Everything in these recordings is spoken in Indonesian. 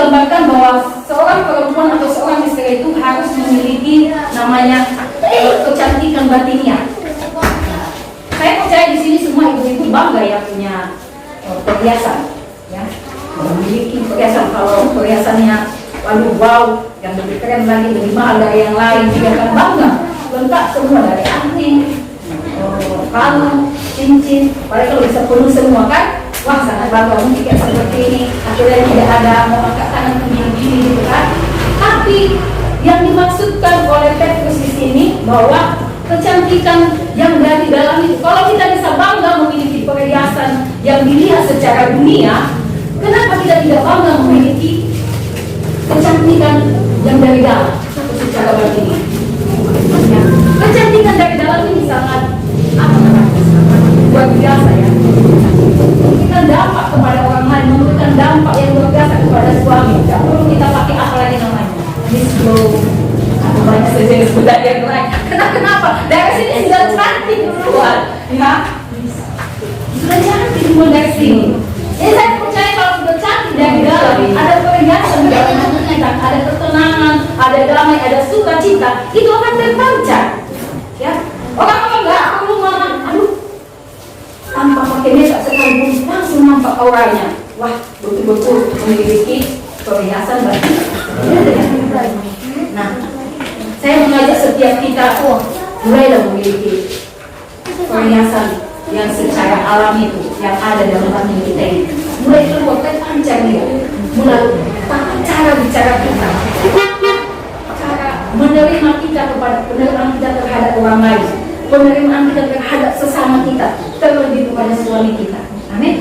menggambarkan bahwa seorang perempuan atau seorang istri itu harus memiliki namanya kecantikan batiniah. Saya percaya di sini semua ibu-ibu bangga ya punya perhiasan, ya, memiliki perhiasan. Kalau perhiasannya waduh wow, yang lebih keren lagi, lebih mahal dari yang lain, juga kan bangga. Lengkap semua dari anting, kalung, cincin, padahal kalau bisa penuh semua kan, wah sangat bangga. Mungkin kayak seperti ini, akhirnya tidak ada mau angkat tangan begini-begini gitu kan. Tapi yang dimaksudkan oleh Petrus di sini bahwa kecantikan yang dari dalam itu, kalau kita bisa bangga memiliki perhiasan yang dilihat secara dunia, kenapa kita tidak bangga memiliki kecantikan yang dari dalam atau secara batin? Ya. Kecantikan dari dalam ini sangat luar biasa ya. Memberikan dampak kepada orang lain, memberikan dampak yang luar biasa kepada suami. Tidak perlu kita pakai apa lagi namanya, disglow, atau banyak saja sebutan yang lain. Kenapa? Dari sini sudah cantik keluar, ya. Sudah cantik keluar dari sini. Jadi saya percaya kalau sudah cantik dari dalam, ada perhiasan di dalam hati kita, ada ketenangan, ada damai, ada sukacita, itu akan terpancar. Ya, orang-orang nggak perlu malah, aduh, tanpa pakai makeup sekalipun langsung nampak auranya. Wah, betul-betul memiliki perhiasan batin. Nah, saya mengajak setiap kita, mulailah memiliki perhiasan yang secara alami itu, yang ada dalam hati kita ini. Mulai keluar, terpancar dia. Mulai cara bicara kita, cara menerima kita kepada penerimaan kita terhadap orang lain, penerimaan kita terhadap sesama kita, terlebih kepada suami kita. Amin.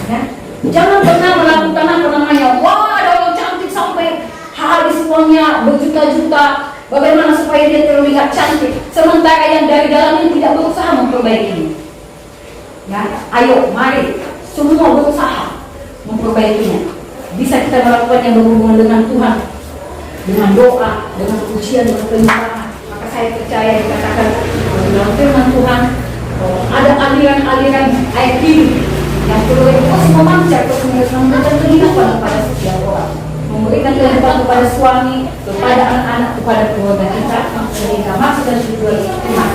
Ya. Jangan pernah melakukan apa namanya, wah ada orang cantik sampai habis uangnya berjuta-juta, bagaimana supaya dia terlihat cantik, sementara yang dari dalam ini tidak berusaha memperbaikinya. Ya, ayo, mari semua berusaha memperbaikinya. Bisa kita melakukan yang berhubungan dengan Tuhan, dengan doa, dengan pujian, dengan penyembahan. Maka saya percaya dikatakan dalam firman Tuhan, ada aliran-aliran air hidup yang perlu memancar memberikan kehidupan kepada setiap orang, memberikan kehidupan kepada suami, kepada anak-anak, kepada keluarga kita, sehingga maksud dan tujuan Tuhan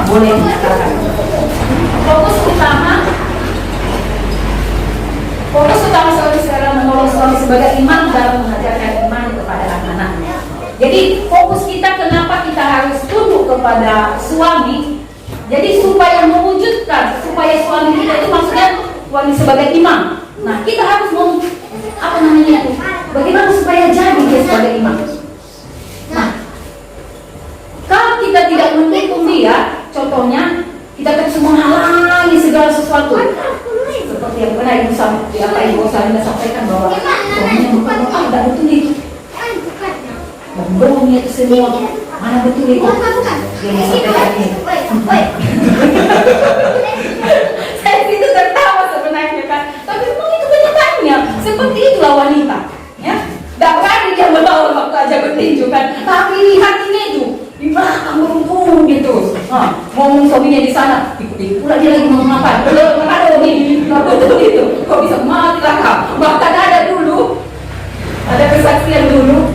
boleh dikatakan. Fokus utama saudara menolong suami sebagai imam dalam mengajarkan iman kepada anak-anaknya. Jadi fokus kita kenapa kita harus tunduk kepada suami. Jadi supaya mewujudkan, supaya suami kita itu maksudnya suami sebagai imam. Nah, kita harus bagaimana supaya jadi dia sebagai imam. Nah, kalau kita tidak mendukung dia, contohnya kita terus menghalangi segala sesuatu. Seperti yang pernah Ibu Salinda sampaikan bahwa suaminya bukan tidak betul itu. Membohongi itu semua, mana betul itu? Yang disampaikan ini. Saya itu tertawa sebenarnya kan, tapi memang itu kenyataannya. Seperti itulah wanita, ya. Tidak berani dia melawan waktu aja bertinju kan, tapi lihat ini itu di belakang beruntung gitu. Ngomong suaminya di sana, ikut-ikut pula dia lagi ngomong apa? Ada ini, betul itu. Kok bisa mati lah kak? Bahkan ada dulu, ada kesaksian dulu.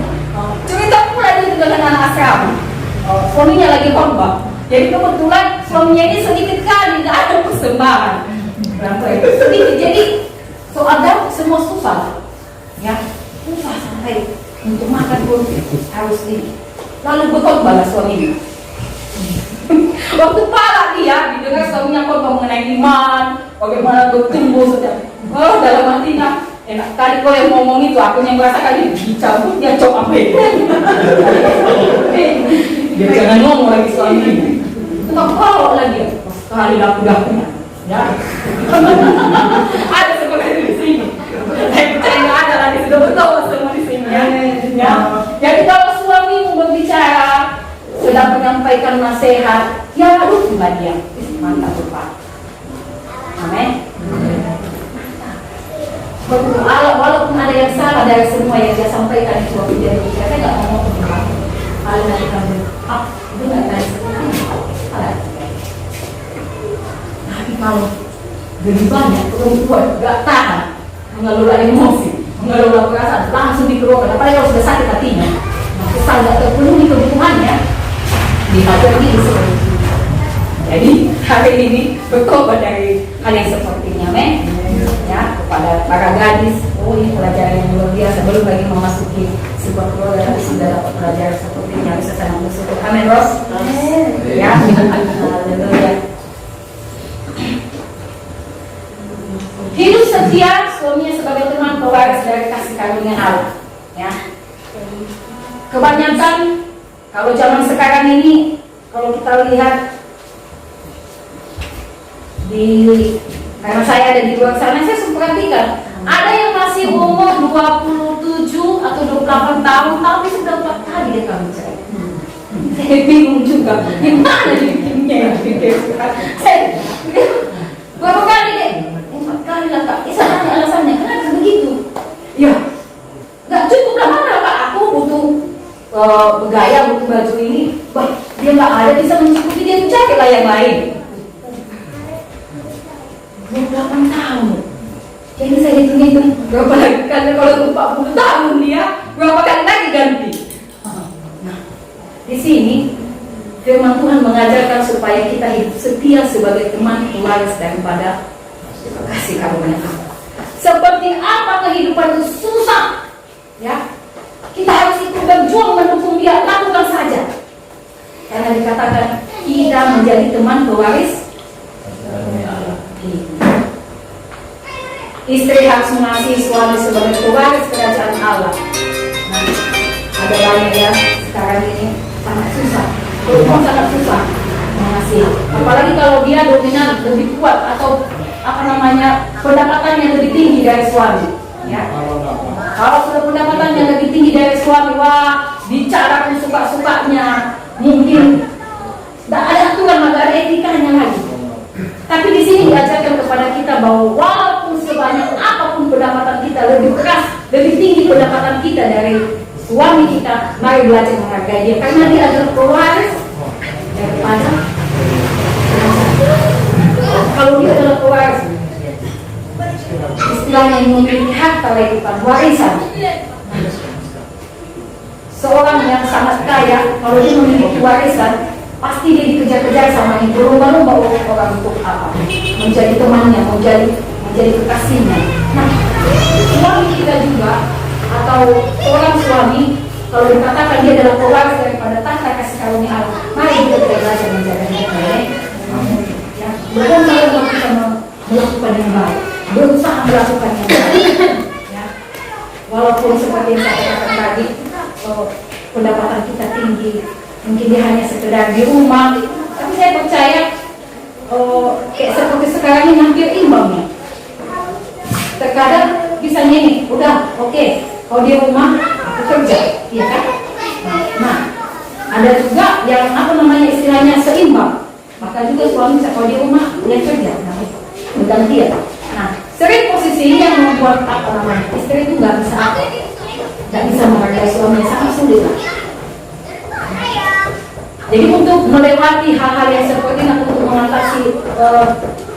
Cerita pula dia dengan anak asrama. Suaminya lagi khotbah. Jadi kebetulan suaminya ini sedikit kali tidak ada persembahan. Sedikit. Jadi soal dapat semua susah. Ya, susah sampai untuk makan pun harus ini. Lalu berkhotbah lah suaminya. Waktu pala dia didengar suaminya khotbah mengenai iman, bagaimana bertumbuh sedang. Dalam hatinya enak kali kau yang ngomong itu, aku yang merasa kali dicabut dia cok apa itu. Dia jangan ngomong lagi suaminya. Tetap bawa lagi sekali dapu-dapunya. Ya. Ada seperti itu di sini. Saya percaya nggak ada lagi, sudah betul semua di sini. Ya. Jadi kalau suami mau berbicara, sedang menyampaikan nasihat, ya dukunglah dia. Mantap Bapak. Amin. Walaupun ada yang salah dari semua yang dia sampaikan itu, saya nggak ngomong tentang hal yang kamu itu nggak dari tapi kalau lebih banyak perempuan nggak tahan, mengelola emosi, mengelola perasaan, langsung dikeluarkan. Apalagi kalau sudah sakit hatinya, kesal nggak terpenuhi kebutuhannya, dihajar diri seperti itu. Jadi hari ini bertobat dari hal yang sepertinya, ya, kepada para gadis. Oh, ini pelajaran yang luar biasa. Belum lagi memasuki sebuah keluarga, tapi sudah dapat pelajaran sepertinya, bisa sangat bersyukur. Amin, Ros. Ya, haleluya. Hidup setia suaminya sebagai teman pewaris dari kasih karunia Allah. Ya. Kebanyakan kalau zaman sekarang ini, kalau kita lihat karena saya ada di luar sana, saya sempat perhatikan ada yang masih umur 27 atau 28 tahun tapi sudah 4 kali dia kawin cerai. Saya bingung juga gimana dibikinnya. Saya berapa kali deh? 4 kali lah Kak. Saya tanya alasannya kenapa begitu? Ya, nggak cukup lah, mana Kak, aku butuh bergaya, butuh baju ini. Wah, dia nggak ada bisa mencukupi, dia cari lah yang lain. 28 tahun. Jadi saya hitung-hitung berapa lagi, karena kalau 40 tahun dia berapa kali lagi ganti. Nah, di sini firman Tuhan mengajarkan supaya kita hidup setia sebagai teman pewaris daripada kasih karunia Allah. Seperti apa kehidupan itu susah, ya, kita harus ikut berjuang mendukung dia, lakukan saja. Karena dikatakan kita menjadi teman pewaris. Istri harus mengasihi suami sebagai pewaris kerajaan Allah. Nah, ada banyak ya sekarang ini sangat susah, sangat susah mengasihi. Apalagi kalau dia dominan, lebih kuat, atau pendapatannya lebih tinggi dari suami. Ya. Kalau sudah pendapatannya lebih tinggi dari suami, wah, bicara pun suka-sukanya, mungkin tidak ada aturan, nggak ada etikanya lagi. Tapi di sini diajarkan kepada kita bahwa walaupun sebanyak apapun pendapatan kita, lebih keras, lebih tinggi pendapatan kita dari suami kita, mari belajar menghargai dia, karena dia adalah pewaris daripada. Kalau dia adalah pewaris, istilahnya yang memiliki harta legipan, warisan. Seorang yang sangat kaya, kalau dia memiliki warisan, pasti dia dikejar-kejar sama itu, berlomba-lomba orang untuk apa? Menjadi temannya, menjadi kekasihnya. Nah, suami kita juga, atau seorang suami, kalau dikatakan dia adalah pewaris daripada tahta kasih karunia Allah, mari kita belajar menjaganya. Ya, bukan kalau kita melakukan yang baik, berusaha melakukan yang baik. Ya, walaupun seperti yang saya katakan tadi, pendapatan kita tinggi, mungkin dia hanya sekedar di rumah, tapi saya percaya kayak seperti sekarang ini hampir imbang ya. Terkadang bisa ini, udah oke, kalau di rumah aku kerja, iya kan? Nah, ada juga yang istilahnya seimbang, maka juga suami bisa kalau di rumah dia kerja, nah, bergantian. Nah, sering posisi yang membuat istri itu nggak bisa menghargai suaminya, sangat sulit lah. Jadi untuk melewati hal-hal yang seperti ini, untuk mengatasi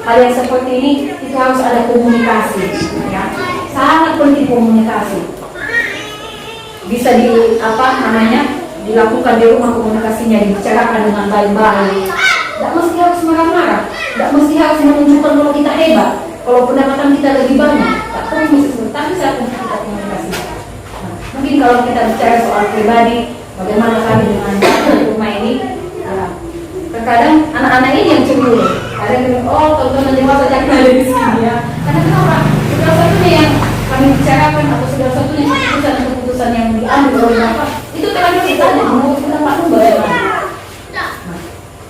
hal yang seperti ini, itu harus ada komunikasi, ya. Sangat penting komunikasi. Bisa dilakukan di rumah komunikasinya, dibicarakan dengan baik-baik. Tidak mesti harus marah-marah, tidak mesti harus menunjukkan kalau kita hebat, kalau pendapatan kita lebih banyak. Tak perlu mesti seperti, tapi saat kita komunikasi. Nah, mungkin kalau kita bicara soal pribadi, bagaimana kami dengan rumah ini, terkadang anak-anak ini yang cemburu. Ada yang bilang, oh tontonan dewasa jangan ada di sini ya. Karena kenapa? Sudah satunya yang kami bicarakan, atau sudah satunya keputusan yang diambil oleh Bapak, itu terlalu kita dan menurut pendapatmu bagaimana? Nah,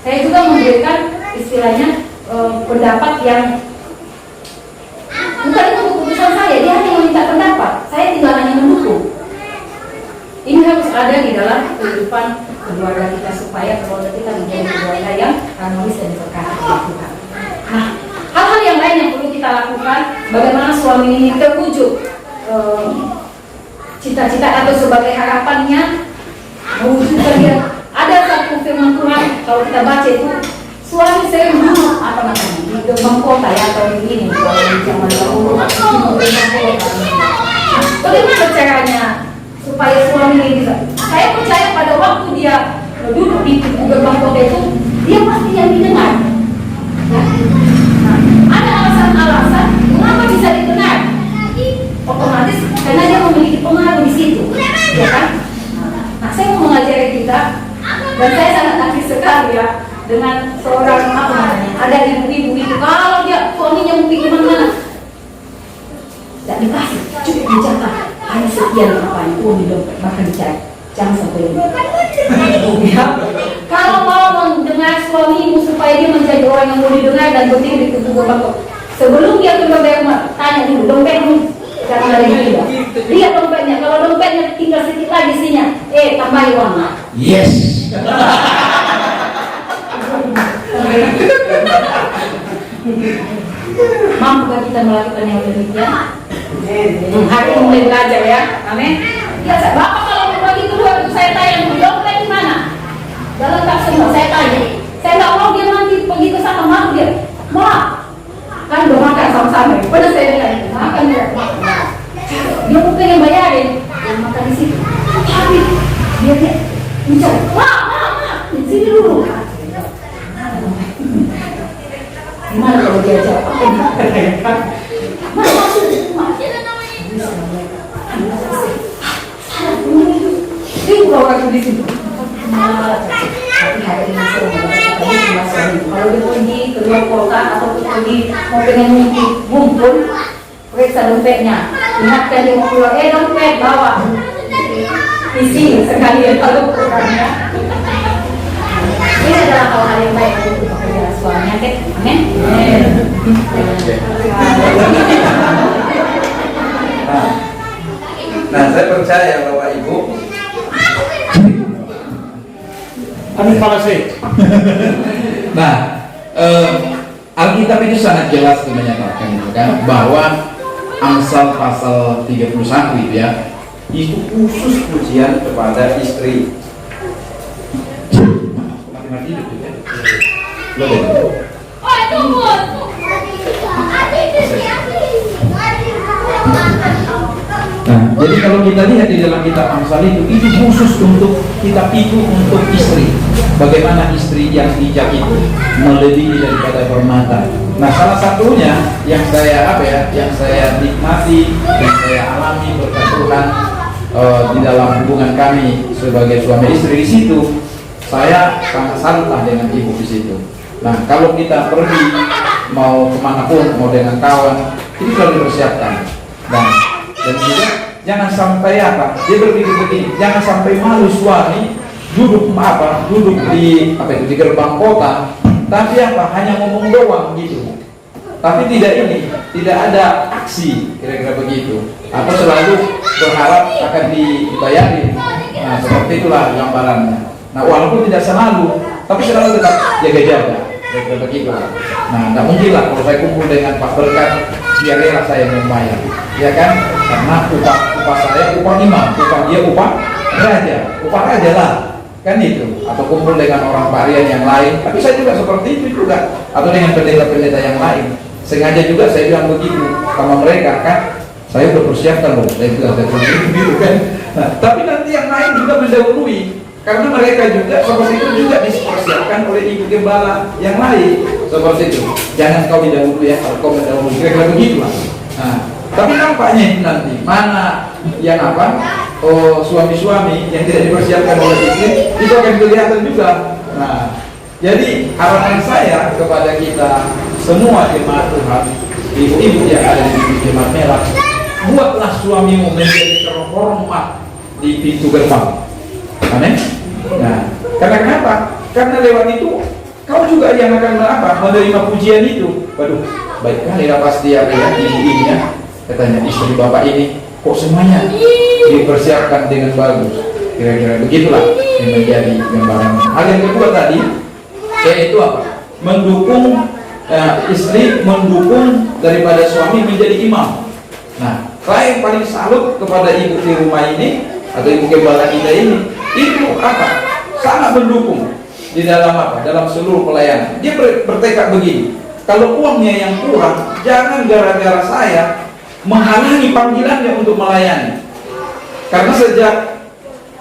saya juga memberikan istilahnya pendapat yang bukan itu keputusan saya, dia hanya meminta pendapat, saya tinggal hanya mendukung. Ini harus ada di dalam kehidupan keluarga kita supaya keluarga kita menjadi keluarga yang harmonis dan berkah Tuhan. Nah, hal-hal yang lain yang perlu kita lakukan, bagaimana suami ini terwujud cita-cita atau sebagai harapannya mewujudkan dia. Ada satu firman Tuhan kalau kita baca itu suami saya dulu apa namanya di gerbang kota ya, atau di ini kalau di zaman dahulu bagaimana caranya supaya suami ini bisa, saya percaya pada waktu dia duduk di gerbang kota itu dia pasti yang didengar ya. Nah, ada alasan-alasan mengapa bisa didengar, otomatis karena dia memiliki pengaruh di situ ya kan. Nah, saya mau mengajari kita, dan saya sangat aktif sekali ya dengan seorang apa namanya, ada ibu-ibu itu kalau dia suaminya mungkin kemana-mana tidak dikasih, cukup dicatat hanya sekian apa itu di dompet, bahkan dicari jangan sampai ini ya. Kalau mau mendengar suamimu supaya dia menjadi orang yang mau didengar dan berdiri di tubuh bapak, sebelum dia keluar dari rumah tanya dulu dompetmu jangan ada yang tidak, lihat dompetnya, kalau dompetnya tinggal sedikit lagi isinya tambahi uangnya. Yes. Mampukah kita melakukan yang demikian? Hari ini mulai belajar ya, amin. Biasa, bapak kalau berbagi kedua itu saya tanya dulu, dompet di mana? Dalam tak semua saya tanya. Saya nggak mau dia nanti pergi ke sana malu dia. Mau? Kan udah makan sama-sama. Pada saya bilang makan dia. Dia mau pengen bayarin, yang makan di situ. Tapi dia mencari. Wah, di sini dulu. Gimana kalau dia jawab apa yang dikatakan? Mana maksudnya? Ini orang di situ. Tapi hari ini saya kalau dia pergi ke luar kota atau pergi mau pengen ngumpul, periksa dompetnya. Ingatkan dia mau keluar, dompet bawa. Isi sekalian kalau programnya. Ini adalah hal-hal yang baik untuk pekerjaan suaminya, amin. Nah, saya percaya Bapak Ibu. Nah, Alkitab itu sangat jelas menyatakan kan bahwa Amsal pasal 31 itu ya, itu khusus pujian kepada istri. Mati-mati itu ya. Nah, jadi kalau kita lihat di dalam kitab Amsal itu khusus untuk kita pikul untuk istri. Bagaimana istri yang bijak itu melebihi daripada permata. Nah, salah satunya yang saya yang saya nikmati, yang saya alami berkat Tuhan di dalam hubungan kami sebagai suami istri di situ, saya sangat salut dengan ibu di situ. Nah, kalau kita pergi mau kemanapun, mau dengan kawan, itu sudah dipersiapkan. Dan juga jangan sampai dia berpikir begini, jangan sampai malu suami duduk di gerbang kota, tapi hanya ngomong doang gitu, tapi tidak ada aksi, kira-kira begitu, atau selalu berharap akan dibayarin. Nah, seperti itulah gambarannya. Nah, walaupun tidak selalu, tapi selalu tetap jaga-jaga, kira-kira begitu. Nah, tidak mungkin lah kalau saya kumpul dengan Pak Berkat biar rela saya membayar, ya kan? Karena upah saya upah imam, upah dia upah raja lah, kan itu. Atau kumpul dengan orang parian yang lain, tapi saya juga seperti itu juga. Atau dengan pendeta-pendeta yang lain, sengaja juga saya bilang begitu sama mereka kan. Saya udah persiapkan loh, saya bilang gitu kan. Nah, tapi nanti yang lain juga mendahului, karena mereka juga seperti itu juga dipersiapkan oleh ibu gembala yang lain seperti itu. Jangan kau didahului ya, kalau kau mendahului, kira-kira begitu lah. Nah, tapi nampaknya itu nanti mana yang suami-suami yang tidak dipersiapkan oleh istri itu akan kelihatan juga. Nah, jadi harapan saya kepada kita semua jemaat Tuhan, ibu-ibu yang ada di jemaat merah, buatlah suamimu menjadi terhormat di pintu gerbang. Amin. Nah, karena kenapa? Karena lewat itu kau juga yang akan menerima pujian itu. Waduh, baik kali pasti ibunya. Katanya istri bapak ini kok semuanya dipersiapkan dengan bagus. Kira-kira begitulah yang menjadi gambaran. Hal yang kedua tadi yaitu mendukung istri mendukung daripada suami menjadi imam. Nah, saya yang paling salut kepada ibu di rumah ini atau ibu gembala kita ini itu sangat mendukung. di dalam apa? Dalam seluruh pelayanan. Dia bertekad begini, kalau uangnya yang kurang, jangan gara-gara saya menghalangi panggilannya untuk melayani. Karena sejak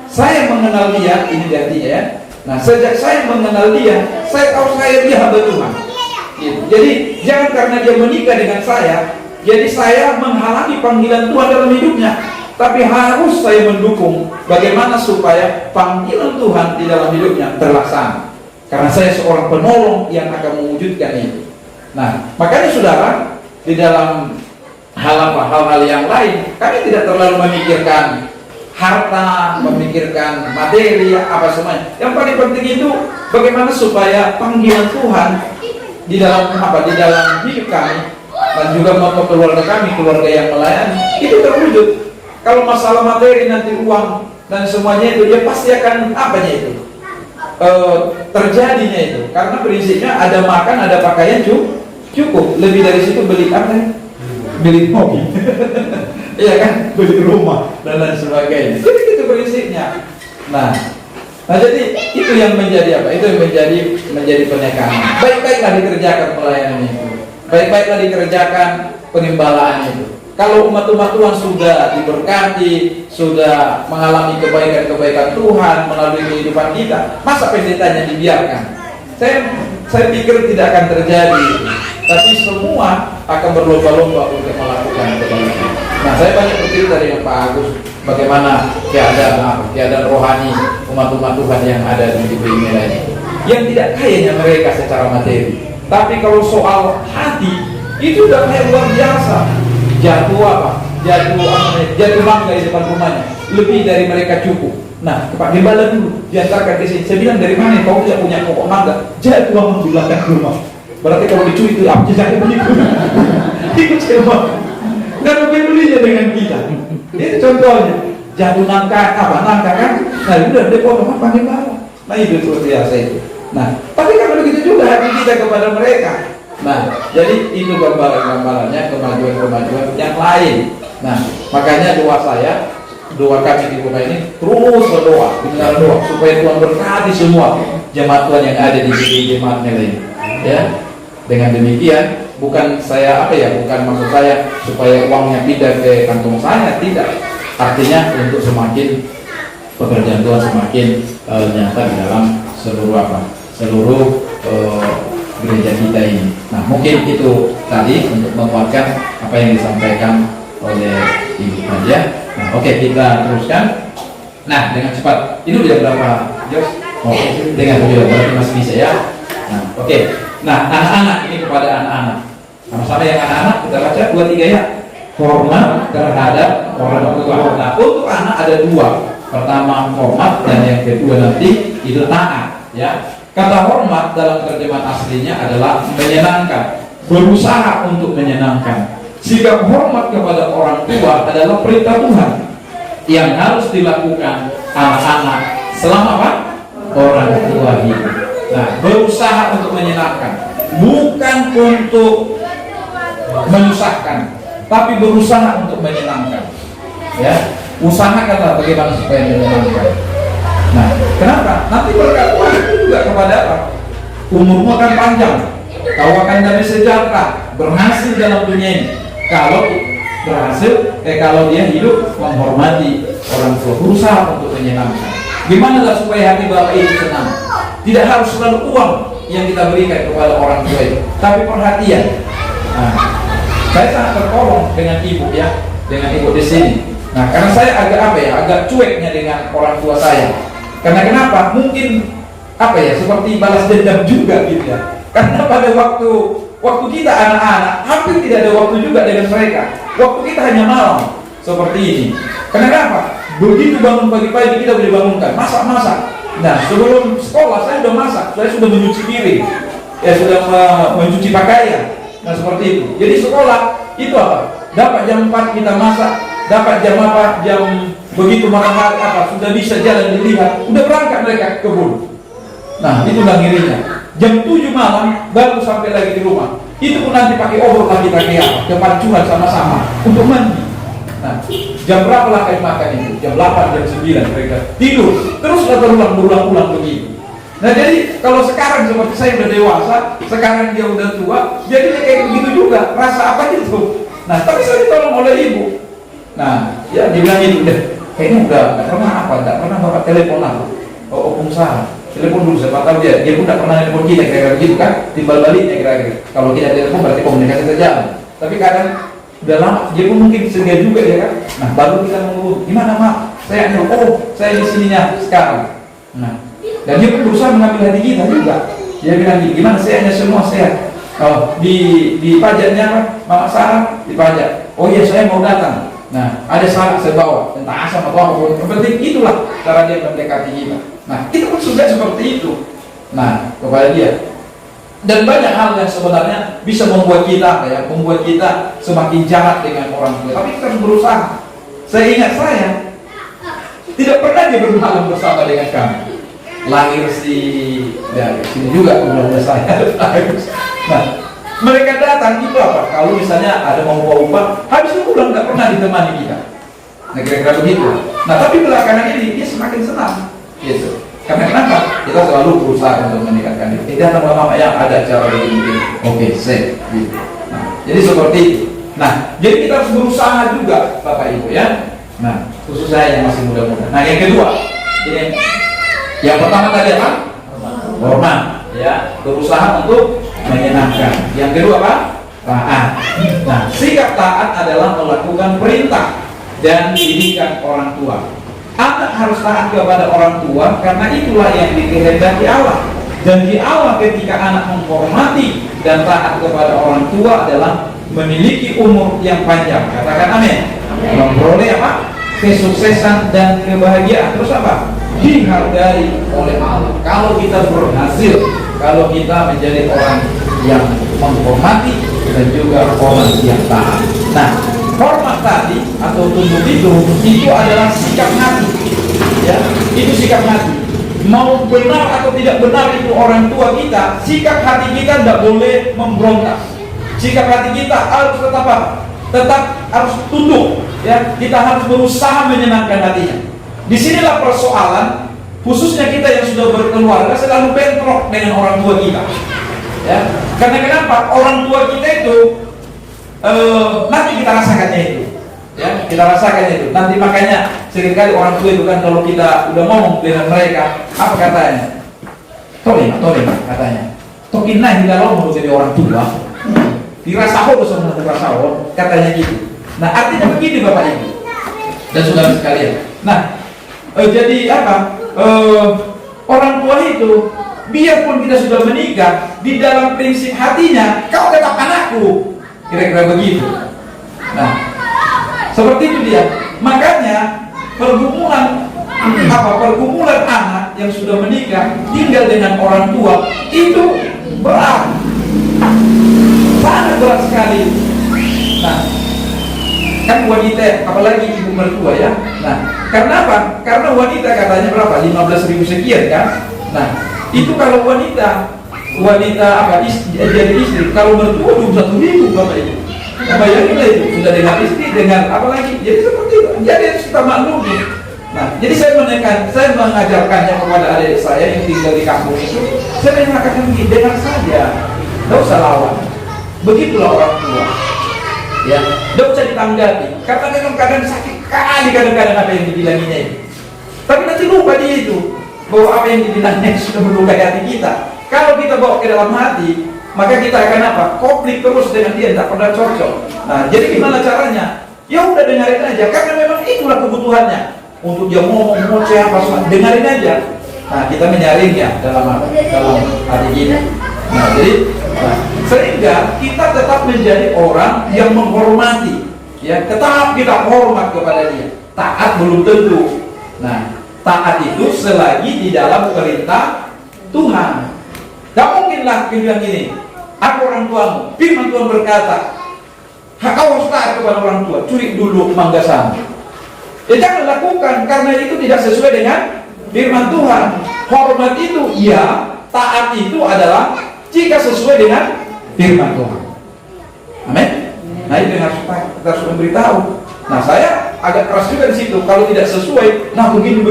saya mengenal dia, ini artinya ya. Nah, sejak saya mengenal dia, saya tahu dia hamba Tuhan. Gitu. Jadi jangan karena dia menikah dengan saya, jadi saya menghalangi panggilan Tuhan dalam hidupnya. Tapi harus saya mendukung bagaimana supaya panggilan Tuhan di dalam hidupnya terlaksana. Karena saya seorang penolong yang akan mewujudkan itu. Nah, makanya saudara, di dalam hal-hal yang lain, kami tidak terlalu memikirkan harta, memikirkan materi, apa semuanya. Yang paling penting itu bagaimana supaya panggilan Tuhan di dalam di dalam hidup kami dan juga keluarga kami, keluarga yang melayani, itu terwujud. Kalau masalah materi nanti uang dan semuanya itu, dia pasti akan terjadinya itu. Karena prinsipnya ada makan, ada pakaian cukup. Lebih dari situ beli apa? Beli mobil. Iya kan, beli rumah dan lain sebagainya. Jadi itu prinsipnya. Nah, jadi itu yang menjadi apa? Itu yang menjadi penekanan. Baik-baiklah dikerjakan pelayanan itu. Baik-baiklah dikerjakan pengembalaan itu. Kalau umat-umat Tuhan sudah diberkati, sudah mengalami kebaikan-kebaikan Tuhan melalui kehidupan kita, masa pendetanya dibiarkan? Saya pikir tidak akan terjadi. Tapi semua akan berlomba-lomba untuk melakukan kebaikan. Nah, saya banyak bercerita dengan Pak Agus bagaimana keadaan rohani umat-umat Tuhan yang ada di GBI ini, yang tidak kayanya mereka secara materi. Tapi kalau soal hati, itu udah kayak luar biasa. Jatuh mangga di depan rumahnya, lebih dari mereka cukup. Nah, Pak Gembala dulu diantarkan ke sini. Saya bilang, dari mana kau tidak punya pokok mangga? Jatuh mangga di belakang rumah. Berarti kalau dicuri itu apa jadi begitu? Ikut sewa. Karena belinya dengan kita. Itu contohnya. Jatuh nangka kan? Nah, udah dia potong Pak Gembala. Nah, itu luar biasa itu. Nah, tapi kalau begitu juga hati kita kepada mereka. Nah, jadi itu gambaran-gambarannya kemajuan-kemajuan yang lain. Nah, makanya doa kami di rumah ini terus berdoa, benar doa supaya Tuhan berkati semua jemaat Tuhan yang ada di jemaatnya lain. Ya, dengan demikian bukan maksud saya supaya uangnya pindah ke kantong saya, tidak. Artinya untuk semakin pekerjaan Tuhan semakin nyata di dalam seluruh gereja kita ini. Nah, mungkin itu tadi untuk menguatkan apa yang disampaikan oleh Ibu Nadia. Nah, oke, kita teruskan. Nah, dengan cepat. Ini udah berapa, Jos? Dengan video berarti masih bisa ya. Nah, oke. Nah, anak-anak, ini kepada anak-anak. Sama-sama yang anak-anak kita baca 2-3 ya. Hormat terhadap orang tua. Nah, untuk anak ada 2. Pertama hormat dan yang kedua nanti itu taat, ya. Kata hormat dalam terjemahan aslinya adalah menyenangkan, berusaha untuk menyenangkan. Sikap hormat kepada orang tua adalah perintah Tuhan yang harus dilakukan anak-anak selama apa? Orang tua hidup. Nah, berusaha untuk menyenangkan, bukan untuk menyusahkan, tapi berusaha untuk menyenangkan. Ya, usahakanlah bagaimana supaya menyenangkan. Nah, kenapa? Nanti berkat Tuhan itu juga kepada apa? Umurmu akan panjang, kau akan damai sejahtera, berhasil dalam dunia ini. Kalau dia hidup menghormati orang tua, berusaha untuk menyenangkan. Gimana supaya hati bapak itu senang? Tidak harus selalu uang yang kita berikan kepada orang tua itu, tapi perhatian. Nah, saya sangat tertolong dengan ibu ya, dengan ibu di sini. Nah, karena saya agak cueknya dengan orang tua saya. Karena kenapa? Mungkin seperti balas dendam juga gitu ya. Karena pada waktu kita anak-anak hampir tidak ada waktu juga dengan mereka. Waktu kita hanya malam seperti ini. Kenapa? Begitu bangun pagi-pagi kita boleh bangunkan, masak. Nah, sebelum sekolah saya sudah masak, saya sudah menyuci piring, ya sudah mencuci pakaian. Nah, seperti itu. Jadi sekolah itu apa? Dapat jam 4 kita masak, dapat jam begitu matahari sudah bisa jalan dilihat, udah berangkat mereka ke kebun. Nah, itu ngirinya. Jam 7 malam baru sampai lagi di rumah. Itu pun nanti pakai obor lagi ke pancuran sama-sama untuk mandi. Nah, jam berapa lah kayak makan itu? Jam 8, jam 9 mereka tidur. Terus berulang-ulang begitu. Nah jadi kalau sekarang seperti saya udah dewasa, sekarang dia udah tua, jadi dia kayak begitu juga, rasa apa gitu. Nah tapi saya ditolong oleh ibu. Nah ya dia bilang itu deh, kayaknya udah nggak pernah apa, nggak pernah bawa telepon apa, oh pengusaha, telepon dulu siapa tahu dia pun nggak pernah telepon kita kira-kira gitu kan, timbal baliknya kira-kira. Kalau kita telepon berarti komunikasi terjalan. Tapi kadang udah lama, dia pun mungkin sedia juga ya kan. Nah baru kita ngomong, gimana mak? Saya saya di sininya sekarang. Nah dan dia pun berusaha mengambil hati kita juga. Dia bilang gimana saya hanya semua sehat. Oh, di pajaknya apa? Mama Sarah dipajak. Oh iya saya mau datang. Nah ada salah saya bawa entah asam atau apa. Yang penting itulah cara dia mendekati kita. Nah kita pun sudah seperti itu. Nah kepada dia. Dan banyak hal yang sebenarnya bisa membuat kita membuat kita semakin jahat dengan orang tua. Tapi kita harus berusaha. Saya ingat saya tidak pernah dia bermalam bersama dengan kami. Lahir dari sini juga umur saya. Nah, mereka datang itu apa? Kalau misalnya ada mau upah, habis itu pulang nggak pernah ditemani kita. Nah kira-kira begitu. Nah tapi belakangan ini dia semakin senang, gitu. Karena kenapa? Kita selalu berusaha untuk meningkatkan diri. Tidak lama-lama yang ada cara begini. Oke, safe. Gitu. Nah, jadi seperti itu. Nah, jadi kita harus berusaha juga, Bapak Ibu ya. Nah, khusus saya yang masih muda-muda. Nah, yang kedua, ini yang pertama tadi apa? Hormat, ya, berusaha untuk menyenangkan. Yang kedua apa? Taat. Nah, sikap taat adalah melakukan perintah dan didikan orang tua. Anak harus taat kepada orang tua karena itulah yang dikehendaki Allah. Dan di awal ketika anak menghormati dan taat kepada orang tua adalah memiliki umur yang panjang. Katakan amin. Memperoleh apa? Kesuksesan dan kebahagiaan. Terus apa? Dihargai oleh Allah. Kalau kita berhasil, kalau kita menjadi orang yang menghormati dan juga orang yang taat. Nah, hormat tadi atau tunduk itu adalah sikap hati. Ya, itu sikap hati. Mau benar atau tidak benar itu orang tua kita, sikap hati kita tidak boleh memberontak. Sikap hati kita harus tetap apa? Tetap harus tunduk. Ya, kita harus berusaha menyenangkan hatinya. Disinilah persoalan, khususnya kita yang sudah berkeluarga selalu bentrok dengan orang tua kita. Ya, karena kenapa? Orang tua kita itu nanti kita rasakannya itu. Ya, kita rasakan itu. Nanti makanya seringkali orang tua itu kan kalau kita udah ngomong dengan mereka, apa katanya? Tolong katanya. Tokinah hingga lo mau jadi orang tua. Dirasaho sama dirasaho, katanya gitu. Nah, artinya begini Bapak Ibu dan saudara sekalian. Nah, jadi apa? Orang tua itu biarpun kita sudah menikah, di dalam prinsip hatinya kau tetap anakku. Kira-kira begitu. Nah, seperti itu dia. Makanya pergumulan anak yang sudah menikah tinggal dengan orang tua itu berat, sangat berat sekali. Nah, kan wanita, apalagi ibu mertua ya. Nah, karena apa? Karena wanita katanya berapa? 15.000 sekian kan? Nah, itu kalau wanita apa jadi istri, kalau mertua 21.000 Bapak Ibu. Bayangin itu sudah dengan istri dengan apa lagi? Jadi seperti itu. Jadi kita maklumi. Nah, jadi saya mengajarkannya kepada adik saya yang tinggal di kampung itu. Saya mengatakan begini, dengar saja, tidak usah lawan. Begitulah orang tua. Ya, tidak usah ditanggapi. Karena memang kadang sakit kali kadang-kadang apa yang dibilanginya itu. Tapi nanti lupa dia itu bahwa apa yang dibilangnya sudah melukai hati kita. Kalau kita bawa ke dalam hati, maka kita akan apa? Konflik terus dengan dia, tidak pernah cocok. Nah, jadi gimana caranya? Ya udah dengerin aja, karena memang itulah kebutuhannya. Untuk dia ngomong, ngoceh apa semua, dengerin aja. Nah, kita menyaringnya dalam hati kita. Nah, jadi sehingga kita tetap menjadi orang yang menghormati. Ya, tetap kita hormat kepada dia. Taat belum tentu. Nah, taat itu selagi di dalam perintah Tuhan. Gak mungkinlah dia bilang gini, aku orang tuamu, firman Tuhan berkata, kau harus taat kepada orang tua, curi dulu mangga sana. Ya jangan lakukan, karena itu tidak sesuai dengan firman Tuhan. Hormat itu, ya, taat itu adalah jika sesuai dengan firman Tuhan. Amin. Nah ini kita harus memberitahu. Nah saya agak keras juga di situ. Kalau tidak sesuai, nah begini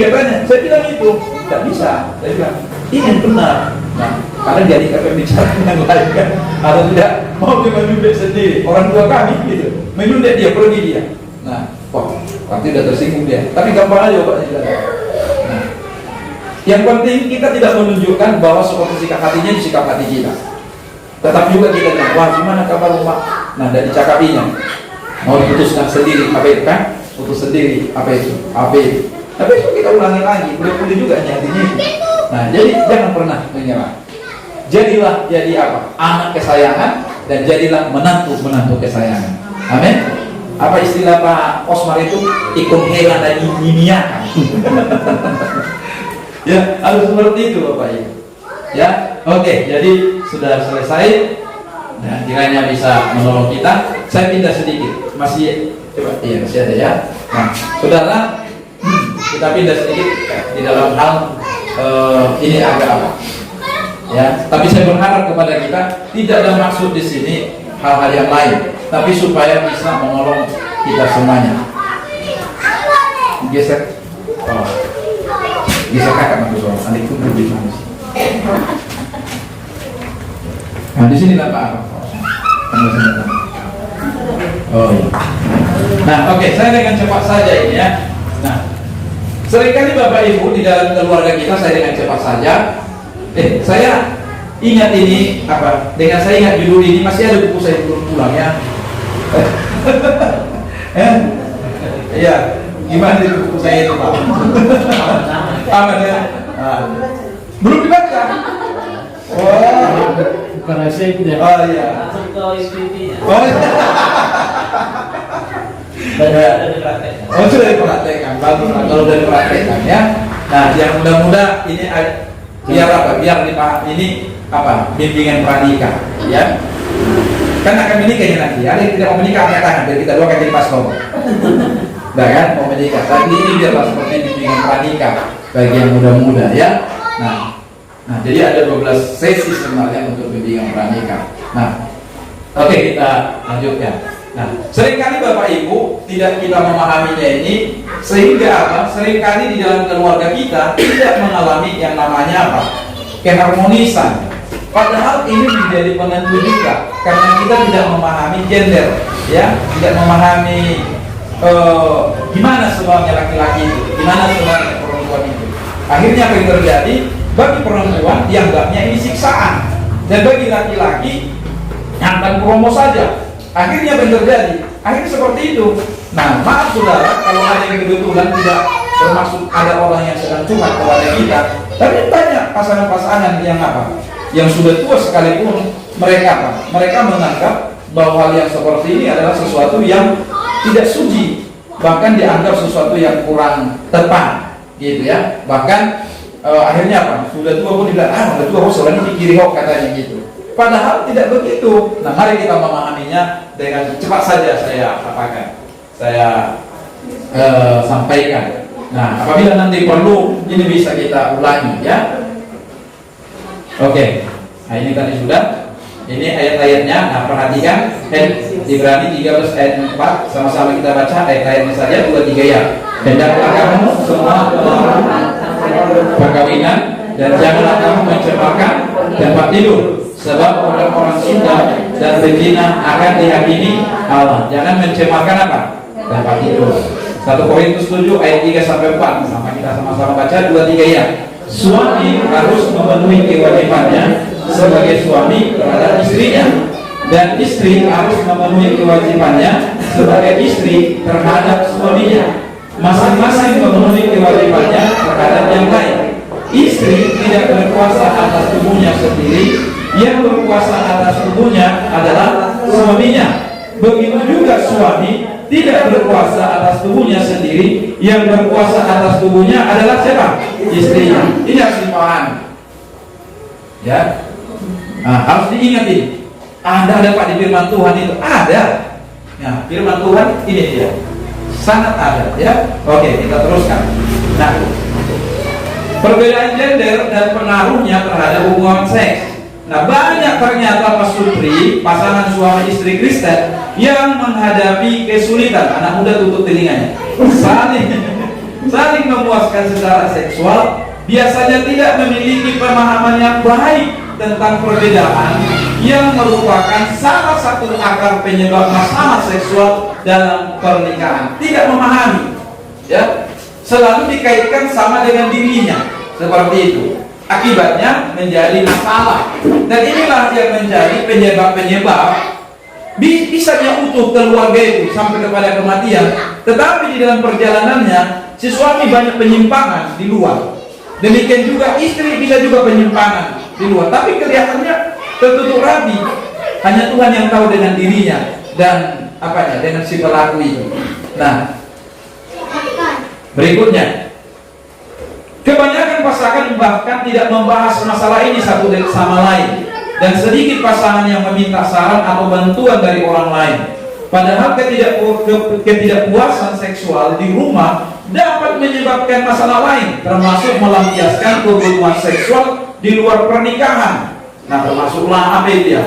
katanya. Saya bilang itu tidak bisa. Saya bilang ini yang benar. Nah, karena jadi pembicaraan yang lain kan, atau tidak mau dia menyundik sendiri. Orang tua kami gitu, menyundik dia, pergi dia. Nah, wah, pasti udah tersinggung dia. Tapi gampang aja Pak. Nah, yang penting kita tidak menunjukkan bahwa seperti sikap hatinya di sikap hati kita. Tetap juga kita bilang, wah gimana kabar rumah? Nah, dari cakapinya mau diputuskan sendiri apa itu kan? Putus sendiri apa itu? Apa itu? Tapi itu kita ulangi lagi, boleh juga hatinya. Nah, jadi jangan pernah menyerah. Jadilah jadi apa? Anak kesayangan dan jadilah menantu kesayangan. Amin. Apa istilah Pak Osmar itu? Ikut heran dan nyimiakan. Ya, harus seperti itu Bapak Ibu. Ya, oke. Jadi sudah selesai. Nah, kiranya bisa menolong kita. Saya pindah sedikit. Masih coba, iya masih ada ya. Nah, saudara, kita pindah sedikit di dalam hal ini agak apa? Ya, tapi saya berharap kepada kita tidak ada maksud di sini hal-hal yang lain, tapi supaya bisa menolong kita semuanya. Geser, geser kakak maksud orang. Adik pun lebih manusia. Nah, di sini lah Pak. Oh iya. Nah, oke, saya dengan cepat saja ini ya. Nah, seringkali Bapak Ibu di dalam keluarga kita, saya dengan cepat saja. Saya ingat ini apa? Dengan saya ingat judul ini masih ada buku saya belum pulang ya. Iya, gimana di buku saya itu Pak? Aman ya? Belum dibaca. Oh, bukan rahasia itu ya. Oh iya. Langsung ke SPP-nya. Oh iya. Oh sudah dipraktekkan, bagus lah kalau sudah dipraktekkan ya. Nah, yang muda-muda ini biar apa? Biar ini apa? Bimbingan pranikah, ya. Kan akan menikahnya nanti. Ada yang tidak mau menikah angkat tangan, biar kita doakan jadi paspor. Nah kan, mau menikah. Tapi ini biarlah seperti bimbingan pranikah bagi yang muda-muda ya. Nah, jadi ada 12 sesi sebenarnya untuk bimbingan pranikah. Nah, oke, kita lanjutkan. Nah, seringkali Bapak Ibu tidak kita memahaminya ini, sehingga apa? Seringkali di dalam keluarga kita tidak mengalami yang namanya apa? Keharmonisan. Padahal ini menjadi penentu juga, karena kita tidak memahami gender, ya, tidak memahami gimana sebenarnya laki-laki itu, gimana sebenarnya perempuan itu. Akhirnya apa yang terjadi? Bagi perempuan dianggapnya ini siksaan, dan bagi laki-laki angkat promo saja. Akhirnya apa yang terjadi? Akhirnya seperti itu. Nah, maaf saudara, kalau ada yang kebetulan tidak bermaksud ada orang yang sedang curhat kepada kita, tapi banyak pasangan-pasangan yang apa? Yang sudah tua sekalipun mereka apa? Mereka menganggap bahwa hal yang seperti ini adalah sesuatu yang tidak suci, bahkan dianggap sesuatu yang kurang tepat, gitu ya. Bahkan akhirnya apa? Sudah tua pun dibilang, sudah tua, soalnya dikiri hok katanya gitu. Padahal tidak begitu. Nah, mari kita memahaminya dengan cepat saja saya katakan, saya sampaikan. Nah, apabila nanti perlu, ini bisa kita ulangi ya. Oke. Nah, ini tadi sudah. Ini ayat-ayatnya. Nah, perhatikan Ibrani 13 ayat 4. Sama-sama kita baca ayat-ayatnya saja 2-3 ya. Hendaklah kamu semua perkawinan dan janganlah kamu mencemarkan tempat tidur, sebab orang-orang Sunda dan berzina akan dihakimi Allah. Jangan mencemarkan apa? Tempat tidur. 1 Korintus 7 ayat 3 sampai 4. Sama kita sama-sama baca 2-3 ya. Suami harus memenuhi kewajibannya sebagai suami terhadap istrinya, dan istri harus memenuhi kewajibannya sebagai istri terhadap suaminya. Masing-masing memenuhi kewajibannya terhadap yang lain. Istri tidak berkuasa atas tubuhnya sendiri, yang berkuasa atas tubuhnya adalah suaminya. Begitu juga suami tidak berkuasa atas tubuhnya sendiri, yang berkuasa atas tubuhnya adalah siapa? Istrinya. Ini harus dipahami. Ya, nah, harus diingati. Ada Pak di firman Tuhan itu ada. Nah, firman Tuhan ini dia, sangat ada. Ya, oke, kita teruskan. Nah, perbedaan gender dan pengaruhnya terhadap hubungan seks. Nah, banyak ternyata Mas Supri, pasangan suami istri Kristen yang menghadapi kesulitan. Anak muda tutup telinganya. Saling memuaskan secara seksual biasanya tidak memiliki pemahaman yang baik tentang perbedaan yang merupakan salah satu akar penyebab masalah seksual dalam pernikahan. Tidak memahami, ya, selalu dikaitkan sama dengan dirinya, seperti itu. Akibatnya menjadi masalah, dan inilah yang menjadi penyebab-penyebab bisanya utuh keluarga itu sampai kepada kematian, tetapi di dalam perjalanannya si suami banyak penyimpangan di luar. Demikian juga istri bisa juga penyimpangan di luar, tapi kelihatannya tertutup rapi. Hanya Tuhan yang tahu dengan dirinya dan dengan si pelaku itu. Nah, berikutnya, kebanyakan pasangan bahkan tidak membahas masalah ini satu sama lain, dan sedikit pasangan yang meminta saran atau bantuan dari orang lain. Padahal ketidakpuasan seksual di rumah dapat menyebabkan masalah lain, termasuk melampiaskan kebutuhan seksual di luar pernikahan. Nah, termasuklah apa itu ya?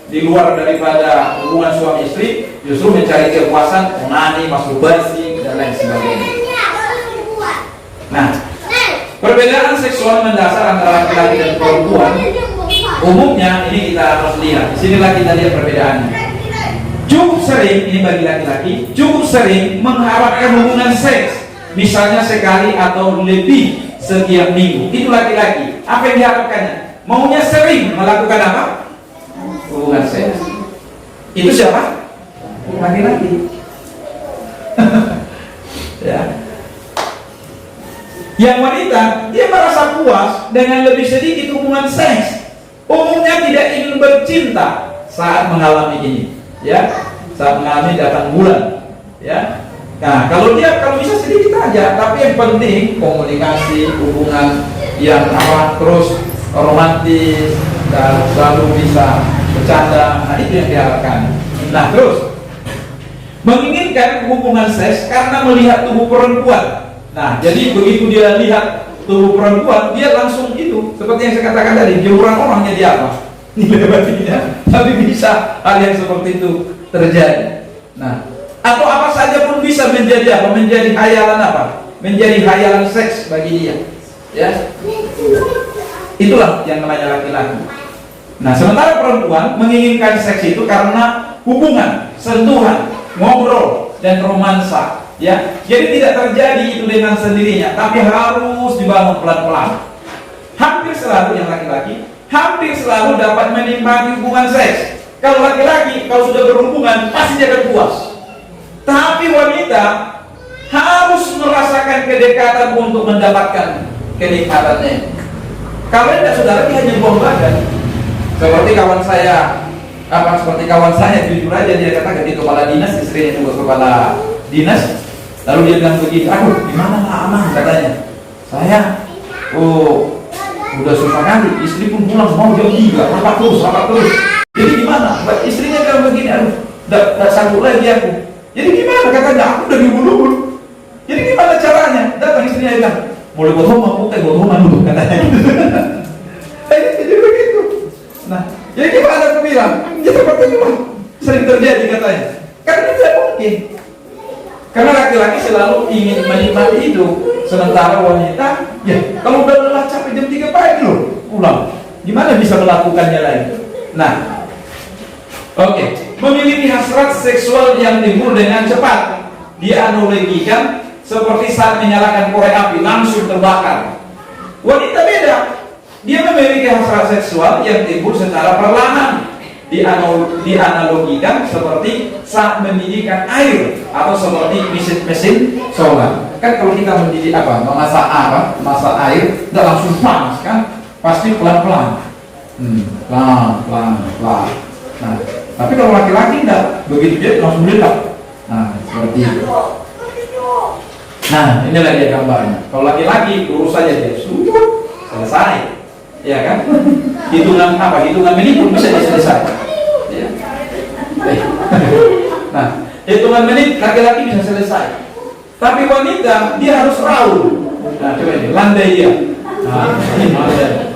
Di luar daripada hubungan suami istri, justru mencari kepuasan, onani, masturbasi, dan lain sebagainya. Nah, perbedaan seksual mendasar antara laki-laki dan perempuan umumnya ini kita harus lihat. Disinilah kita lihat perbedaannya. Cukup sering, ini bagi laki-laki, cukup sering mengharapkan hubungan seks, misalnya sekali atau lebih setiap minggu. Itu laki-laki. Apa yang diharapkannya? Maunya sering melakukan apa? Hubungan seks. Itu siapa? Laki-laki. Ya. Yang wanita, dia merasa puas dengan lebih sedikit hubungan seks. Umumnya tidak ingin bercinta saat mengalami ini, ya, saat mengalami datang bulan, ya. Nah, kalau bisa sedikit aja, tapi yang penting komunikasi, hubungan yang terus romantis dan selalu bisa bercanda. Nah, itu yang diharapkan. Nah, terus menginginkan hubungan seks karena melihat tubuh perempuan. Nah, jadi begitu dia lihat tubuh perempuan, dia langsung itu, seperti yang saya katakan tadi, jauran orangnya dia apa? Dilewatinya. Tapi bisa hal yang seperti itu terjadi. Nah, atau apa saja pun bisa menjadi apa? Menjadi hayalan apa? Menjadi hayalan seks bagi dia. Ya. Itulah yang namanya laki-laki. Nah, sementara perempuan menginginkan seks itu karena hubungan, sentuhan, ngobrol, dan romansa. Ya, jadi tidak terjadi itu dengan sendirinya, tapi harus dibangun pelan-pelan. Hampir selalu yang laki-laki, hampir selalu dapat menikmati hubungan seks. Kalau laki-laki, kalau sudah berhubungan, pasti dia akan puas. Tapi wanita harus merasakan kedekatan untuk mendapatkan kenikmatannya. Kalau tidak, saudara, dia hanya buang badan. Seperti kawan saya, jujur aja dia katakan di kepala dinas, istrinya juga kepala dinas. Lalu dia bilang begitu, aduh gimana lah aman, katanya. Saya, udah susah kali, istri pun pulang mau jam 3, rapat terus. Jadi gimana? Istrinya bilang begini, aduh, udah sanggup lagi aku. Jadi gimana? Katanya, aku udah diubur-ubur. Jadi gimana caranya? Datang istrinya bilang, boleh buat rumah dulu, katanya. Jadi begitu. Nah, jadi gimana aku bilang? Ya seperti itu sering terjadi katanya. Karena tidak mungkin. Karena laki-laki selalu ingin menikmati itu, sementara wanita, ya kalau udah lelah capek jam 3 pagi loh pulang, gimana bisa melakukannya lagi? Nah, oke. Memiliki hasrat seksual yang timbul dengan cepat dianalogikan seperti saat menyalakan korek api langsung terbakar. Wanita beda, dia memiliki hasrat seksual yang timbul secara perlahan, dianalogikan seperti saat mendidihkan air atau seperti mesin solar. Kan kalau kita mendidih masak air, tidak langsung panas kan, pasti pelan-pelan, pelan. Nah, tapi kalau laki-laki tidak, begitu dia langsung meledak. Nah, seperti itu. Nah, inilah dia gambarnya. Kalau laki-laki urus saja dia, selesai. Ya kan? Hitungan menit pun bisa diselesaikan. Ya. Nah, hitungan menit laki-laki bisa selesai. Tapi wanita dia harus raul. Nah, coba ini, landai dia. Nah, ini landai.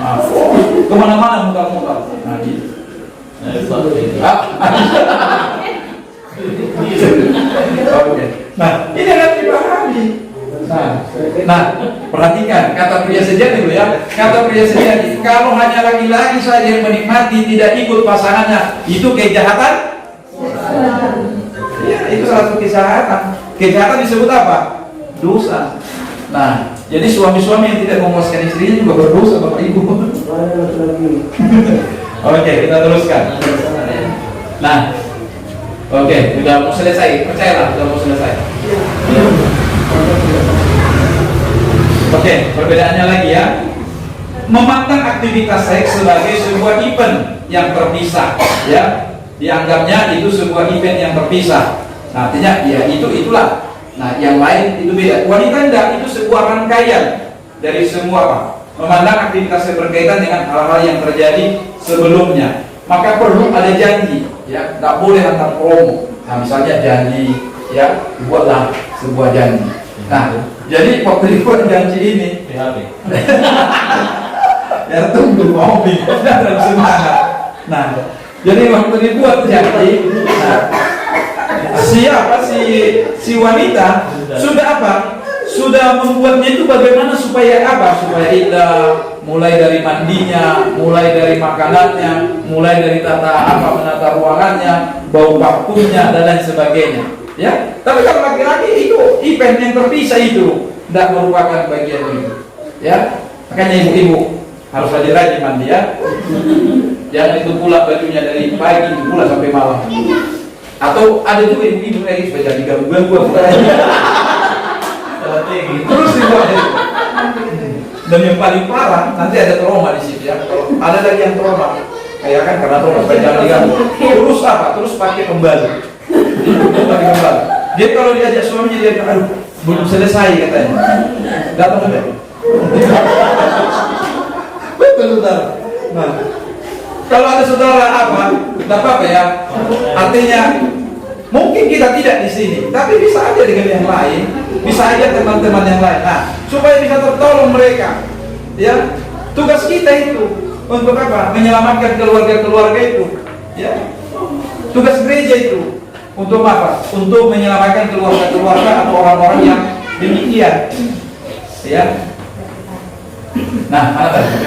Kemana-mana muka-muka. Nah, gitu. Oke. Nah, ini harus dipahami. Nah, Perhatikan kata pria sejati itu ya. Kata pria sejati, kalau hanya laki-laki saja yang menikmati tidak ikut pasangannya, itu kejahatan. Ya, itu salah satu kejahatan. Kejahatan disebut apa? Dosa. Nah, jadi suami-suami yang tidak memuaskan istrinya juga berdosa, Bapak Ibu. Oke, kita teruskan. Nah, oke, sudah mau selesai. Percayalah, sudah mau selesai. Oke, perbedaannya lagi ya. Memandang aktivitas seks sebagai sebuah event yang terpisah, ya. Dianggapnya itu sebuah event yang terpisah. Nah, artinya ya itulah. Nah, yang lain itu beda. Wanita enggak, itu sebuah rangkaian dari semua apa? Memandang aktivitas yang berkaitan dengan hal-hal yang terjadi sebelumnya. Maka perlu ada janji, ya. Tidak boleh hantar promo. Nah, misalnya janji, ya, buatlah sebuah janji. Nah, jadi waktu dibuat janji ini, ya tunggu mau dalam semangat. Nah, jadi waktu dibuat janji, nah, siapa si wanita sudah apa? Sudah membuatnya itu bagaimana supaya apa? Supaya indah, mulai dari mandinya, mulai dari makanannya, mulai dari menata ruangannya, bau parfumnya dan lain sebagainya. Ya, tapi kalau laki-laki itu event yang terpisah itu tidak merupakan bagian itu. Ya, makanya ibu-ibu harus rajin-rajin mandi ya. Jangan itu pula bajunya dari pagi itu pula sampai malam. Atau ada juga ibu-ibu lagi supaya jadi gangguan terus dibuat. Dan yang paling parah nanti ada trauma di situ ya. Kalau ada lagi yang trauma, kayak kan karena trauma supaya jangan diganggu. Terus apa? Terus pakai pembalut. Dia kalau diajak suaminya dia bilang, aduh belum selesai katanya. Datang saja. Betul saudara. Nah, kalau ada saudara apa? Tidak apa-apa ya. Artinya mungkin kita tidak di sini, tapi bisa aja dengan yang lain, bisa aja teman-teman yang lain. Nah, supaya bisa tertolong mereka, ya tugas kita itu untuk apa? Menyelamatkan keluarga-keluarga itu, ya. Tugas gereja itu untuk apa? Untuk menyelamatkan keluarga-keluarga atau orang-orang yang demikian, ya. Nah, mana tadi?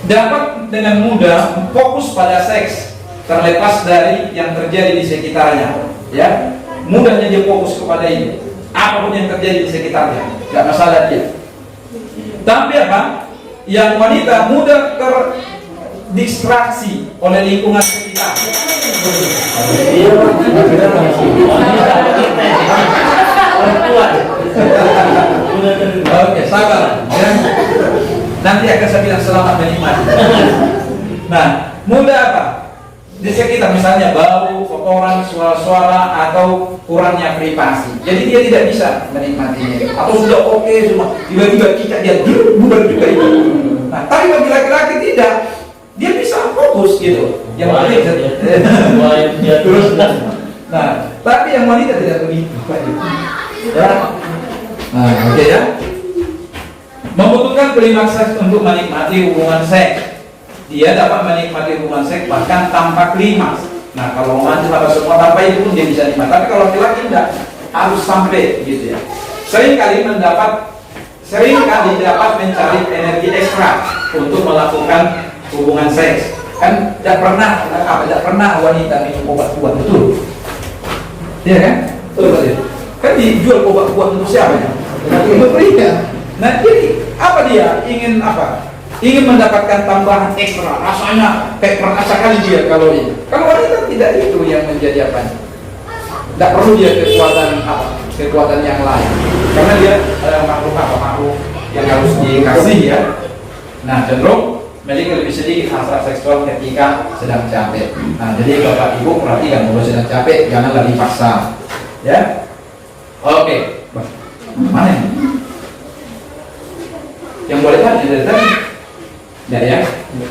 Dapat dengan mudah fokus pada seks, terlepas dari yang terjadi di sekitarnya, ya. Mudahnya dia fokus kepada ini, apapun yang terjadi di sekitarnya, nggak masalah dia. Tapi apa? Yang wanita mudah terdistraksi oleh lingkungan sekitar. Oke, sabar ya. Nanti akan saya bilang selamat menikmati. Nah, mudah apa? Di sekitar misalnya bau, kotoran, suara-suara atau kurangnya privasi. Jadi dia tidak bisa menikmatinya. Atau sudah oke semua, tiba-tiba kita dia bubar juga itu. Nah, tapi bagi laki-laki tidak, dia bisa fokus gitu. Yang penting terus. Nah, tapi yang wanita tidak begitu. Ya. Nah, oke ya. Membutuhkan klimaks seks untuk menikmati hubungan seks. Dia dapat menikmati hubungan seks bahkan tanpa klimaks. Nah, kalau romantis apa semua tanpa itu pun dia bisa nikmati. Tapi kalau laki-laki tidak, harus sampai gitu ya. Seringkali dapat mencari energi ekstra untuk melakukan hubungan seks. Kan tidak pernah wanita minum obat kuat, betul? Iya kan? Betul. Kan dijual obat kuat untuk siapa ya? Untuk pria. Nah, jadi apa dia ingin apa? Ingin mendapatkan tambahan ekstra, rasanya kayak perasa kali dia kalau ini. Kalau wanita tidak itu yang menjadi apa? Tidak perlu dia kekuatan apa? Kekuatan yang lain. Karena dia makhluk yang harus dikasih ya. Nah, cenderung memiliki lebih sedikit hasrat seksual ketika sedang capek. Nah, jadi bapak ibu perhatikan kalau sedang capek janganlah dipaksa. Ya. Oke. Mana ini? Yang boleh tadi dari tadi. Ya.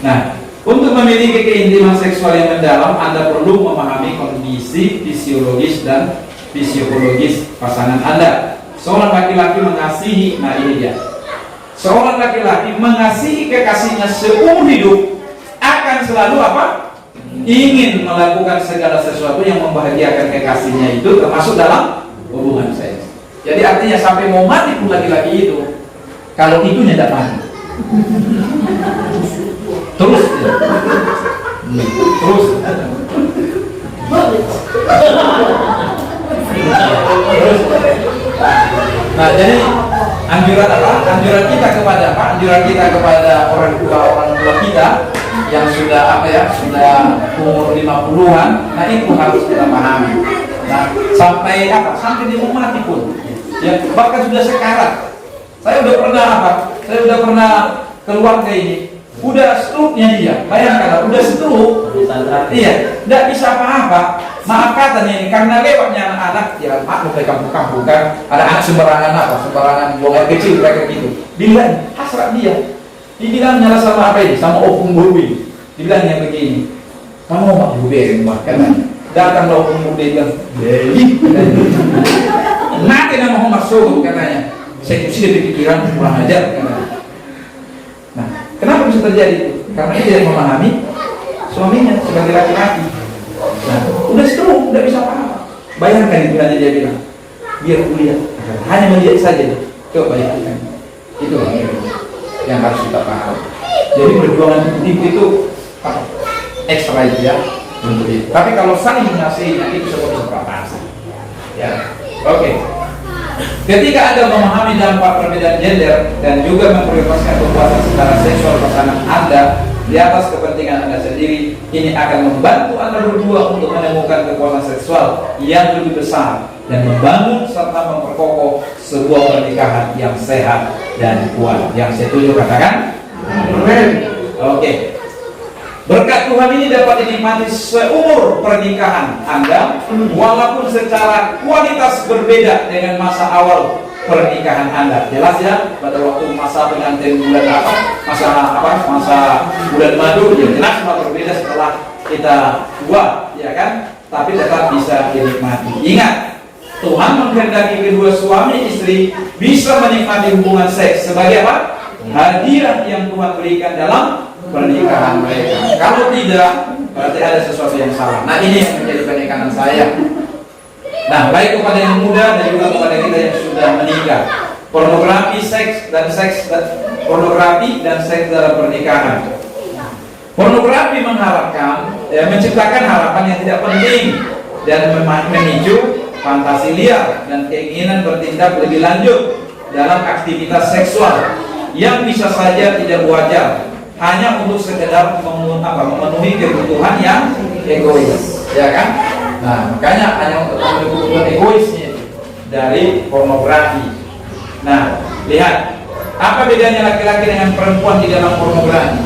Nah, untuk memiliki keintiman seksual yang mendalam, Anda perlu memahami kondisi fisiologis dan fisiologis pasangan Anda. Seorang laki-laki mengasihi, nah ini dia. Seorang laki-laki mengasihi kekasihnya seumur hidup akan selalu apa? Ingin melakukan segala sesuatu yang membahagiakan kekasihnya itu, termasuk dalam hubungan seks. Jadi artinya sampai mau mati pun laki-laki itu Kalau itunya tidak mati. Terus ya. Terus. Terus. Nah, jadi anjuran apa? Anjuran kita kepada apa? Anjuran kita kepada orang tua kita yang sudah apa ya? Sudah umur 50-an. Nah, itu harus kita pahami. Nah, sampai apa? Sampai dia mau mati pun. Ya, bahkan sudah sekarat. Saya udah pernah apa? Saya udah pernah keluarga ini. Udah stroke-nya dia. Bayangkan, udah stroke. Iya, tidak bisa apa-apa. Maaf kata nih, karena lewatnya anak-anak, ya maklum dari kampung-kampung kan, ada anak sembarangan apa, sembarangan buang air kecil mereka gitu. Bilang hasrat dia. Dibilang nyala sama apa ini, sama opung buru. Dibilangnya begini, kamu mau bude bahkan datang lo opung buru bilang, nanti nama Muhammad Sogo katanya. Saya sudah berpikiran kurang ajar katanya. Nah, kenapa bisa terjadi itu? Karena dia tidak memahami suaminya sebagai laki-laki. Nah, udah stroke, udah bisa apa-apa. Bayangkan itu aja dia bilang, biar kuliah, hanya melihat saja. Coba bayangkan. Itu yang harus kita paham. Jadi perjuangan tim itu ekstra itu ya untuk itu. Tapi kalau saling mengasihi, itu seperti seperti ya. Oke. Ketika Anda memahami dampak perbedaan gender dan juga memprioritaskan kepuasan secara seksual pasangan Anda di atas kepentingan Anda sendiri, ini akan membantu Anda berdua untuk menemukan kepuasan seksual yang lebih besar dan membangun serta memperkokoh sebuah pernikahan yang sehat dan kuat. Yang setuju katakan? Amin. Oke. Berkat Tuhan ini dapat dinikmati seumur pernikahan Anda, walaupun secara kualitas berbeda dengan masa awal pernikahan Anda. Jelas ya, pada waktu masa pengantin bulan apa, masa bulan madu, ya jelas berbeda setelah kita tua, ya kan? Tapi tetap bisa dinikmati. Ingat, Tuhan menghendaki kedua suami istri bisa menikmati hubungan seks sebagai apa? Hadiah yang Tuhan berikan dalam pernikahan mereka. Kalau tidak, berarti ada sesuatu yang salah. Nah, ini yang menjadi penekanan saya. Nah, baik kepada yang muda dan juga kepada kita yang sudah menikah. Pornografi dan seks dalam pernikahan. Pornografi mengharapkan, menciptakan harapan yang tidak penting dan memicu fantasi liar dan keinginan bertindak lebih lanjut dalam aktivitas seksual yang bisa saja tidak wajar, hanya untuk sekedar memenuhi kebutuhan yang egois, ya kan? Nah, makanya hanya untuk memenuhi kebutuhan egoisnya dari pornografi. Nah, lihat apa bedanya laki-laki dengan perempuan di dalam pornografi.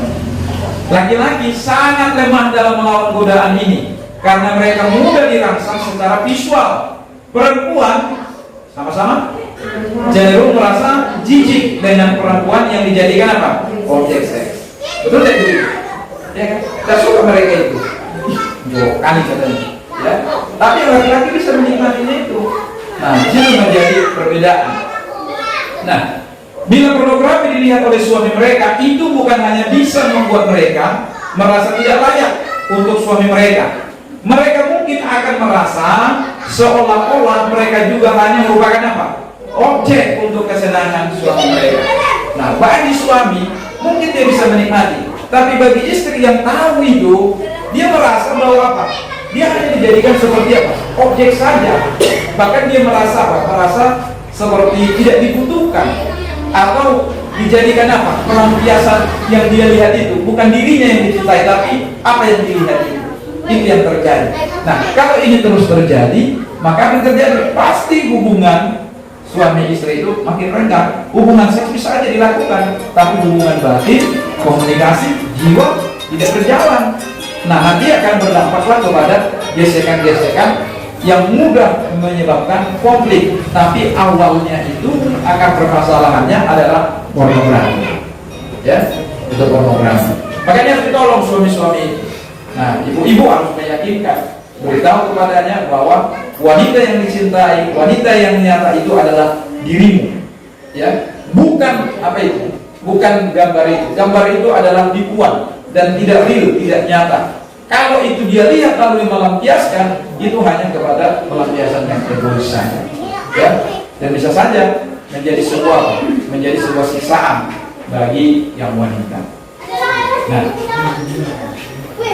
Laki-laki sangat lemah dalam melawan godaan ini karena mereka mudah dirangsang secara visual. Perempuan sama-sama cenderung merasa jijik dengan perempuan yang dijadikan apa? Objek seks. Betul tidak itu? Ya kan? Kita suka mereka itu. Kali katanya. Ya. Tapi laki-laki bisa menikmatinya itu. Nah, di sini menjadi perbedaan. Nah, bila pornografi dilihat oleh suami mereka, itu bukan hanya bisa membuat mereka merasa tidak layak untuk suami mereka. Mereka mungkin akan merasa seolah-olah mereka juga hanya merupakan apa? Objek untuk kesenangan suami mereka. Nah, bagi suami mungkin dia bisa menikmati, tapi bagi istri yang tahu itu, dia merasa bahwa apa? Dia hanya dijadikan seperti apa? Objek saja. Bahkan dia merasa apa? Merasa seperti tidak dibutuhkan atau dijadikan apa? Pelampiasan yang dia lihat itu bukan dirinya yang dicintai, tapi apa yang dilihat itu. Itu yang terjadi. Nah, kalau ini terus terjadi, maka akan terjadi pasti hubungan suami istri itu makin rendah. Hubungan seks bisa aja dilakukan, tapi hubungan batin, komunikasi, jiwa tidak berjalan. Nah, nanti akan berdampaklah kepada gesekan-gesekan yang mudah menyebabkan konflik. Tapi awalnya itu akar permasalahannya adalah pornografi. Ya, itu pornografi. Makanya harus ditolong suami-suami. Nah, ibu-ibu harus meyakinkan, beritahu kepadanya bahwa wanita yang dicintai, wanita yang nyata itu adalah dirimu, ya, bukan apa itu, bukan gambar itu. Gambar itu adalah tipuan dan tidak real, tidak nyata. Kalau itu dia lihat lalu melampiaskan, itu hanya kepada pelampiasan yang egois saja, ya. Dan bisa saja menjadi sebuah siksaan bagi yang wanita. Nah,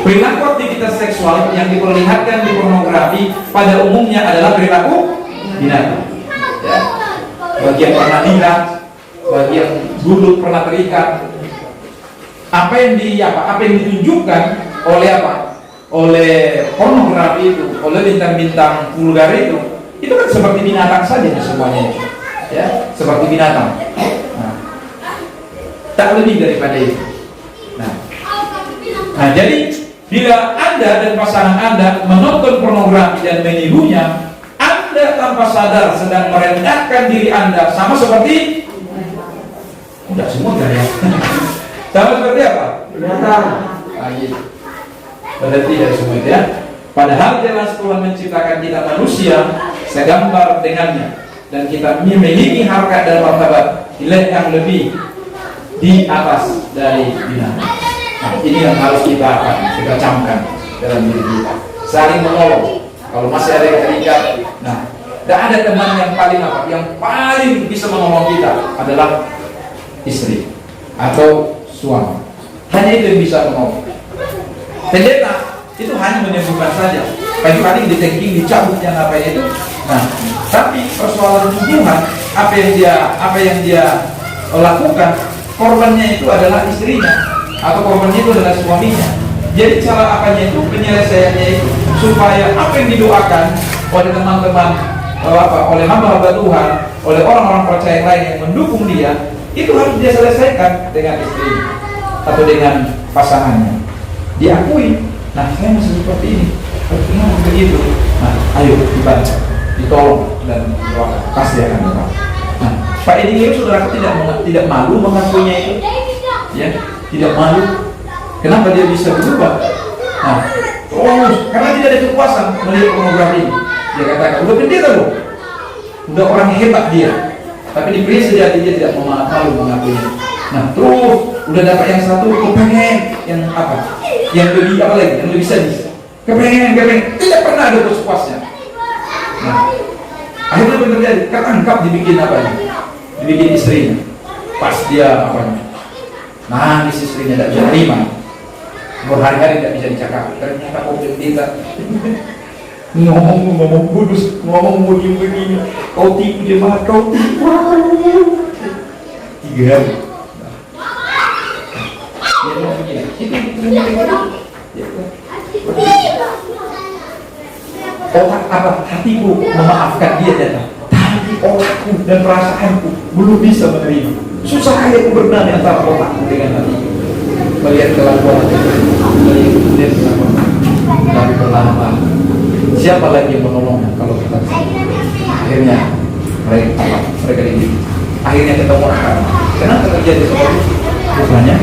perilaku aktivitas seksual yang diperlihatkan di pornografi pada umumnya adalah perilaku binatang. Ya. Bagi yang pernah lihat, bagi yang dulu pernah terikat, apa yang ditunjukkan oleh apa? Oleh pornografi itu, oleh bintang-bintang vulgar itu kan seperti binatang saja semuanya, ya, seperti binatang. Nah, tak lebih daripada itu. Nah, jadi bila Anda dan pasangan Anda menonton pornografi dan menirunya, Anda tanpa sadar sedang merendahkan diri Anda, sama seperti tidak semua kan ya? Sama seperti apa? Binatang. Berarti dari semua itu ya. Padahal jelas Tuhan menciptakan kita manusia segambar dengannya, dan kita memiliki harkat dan martabat nilai yang lebih di atas dari binatang. Nah, ini yang harus kita camkan dalam diri kita. Saling menolong. Kalau masih ada yang terikat, nah, tidak ada teman yang paling bisa menolong kita adalah istri atau suami. Hanya itu yang bisa menolong. Pendeta itu hanya menyembuhkan saja. Paling-paling ditengking, dicabut yang apa itu. Nah, tapi persoalan hubungan, apa yang dia lakukan, korbannya itu adalah istrinya, atau korbannya itu adalah suaminya. Jadi cara apanya itu, penyelesaiannya itu, supaya apa yang didoakan oleh teman-teman, oleh hamba-hamba Tuhan, oleh orang-orang percaya lain yang mendukung dia, itu harus dia selesaikan dengan istrinya atau dengan pasangannya. Diakui, nah saya masih seperti ini, harusnya begitu. Nah, ayo dibaca, ditolong dan doakan, pasti akan doakan. Nah, Pak Edi itu saudara tidak malu mengakuinya itu, ya, tidak malu. Kenapa dia bisa berubah? Nah, karena tidak ada kekuasaan melihat pornografi. Dia katakan, udah pendeta loh, udah orang hebat dia, tapi di pria sejati dia tidak malu mengakuinya. Nah, terus udah dapat yang satu, kepengen yang apa? Yang lebih apa lagi? Yang lebih sadis. Kepengen, tidak pernah ada puas-puasnya. Nah, akhirnya apa yang terjadi? Ketangkap dibikin apa? Dibikin istrinya. Pas dia apa? Nangis istrinya tidak bisa terima. Berhari-hari tidak bisa dicakap. Ternyata kau pendeta ngomong kudus, ngomong begini, kau tipu jemaat, kau tipu. 3 hari. Otak apa? Hatiku memaafkan dia datang, tapi otakku dan perasaanku belum bisa menerima. Susah kali aku bernami antara otakku dengan hatiku. Melihat kelakuan, melihat kelakuan, tapi perlahan-lahan siapa lagi yang menolongnya kalau kita akhirnya mereka ini akhirnya ketemu akar. Kenapa terjadi seperti itu? Rupanya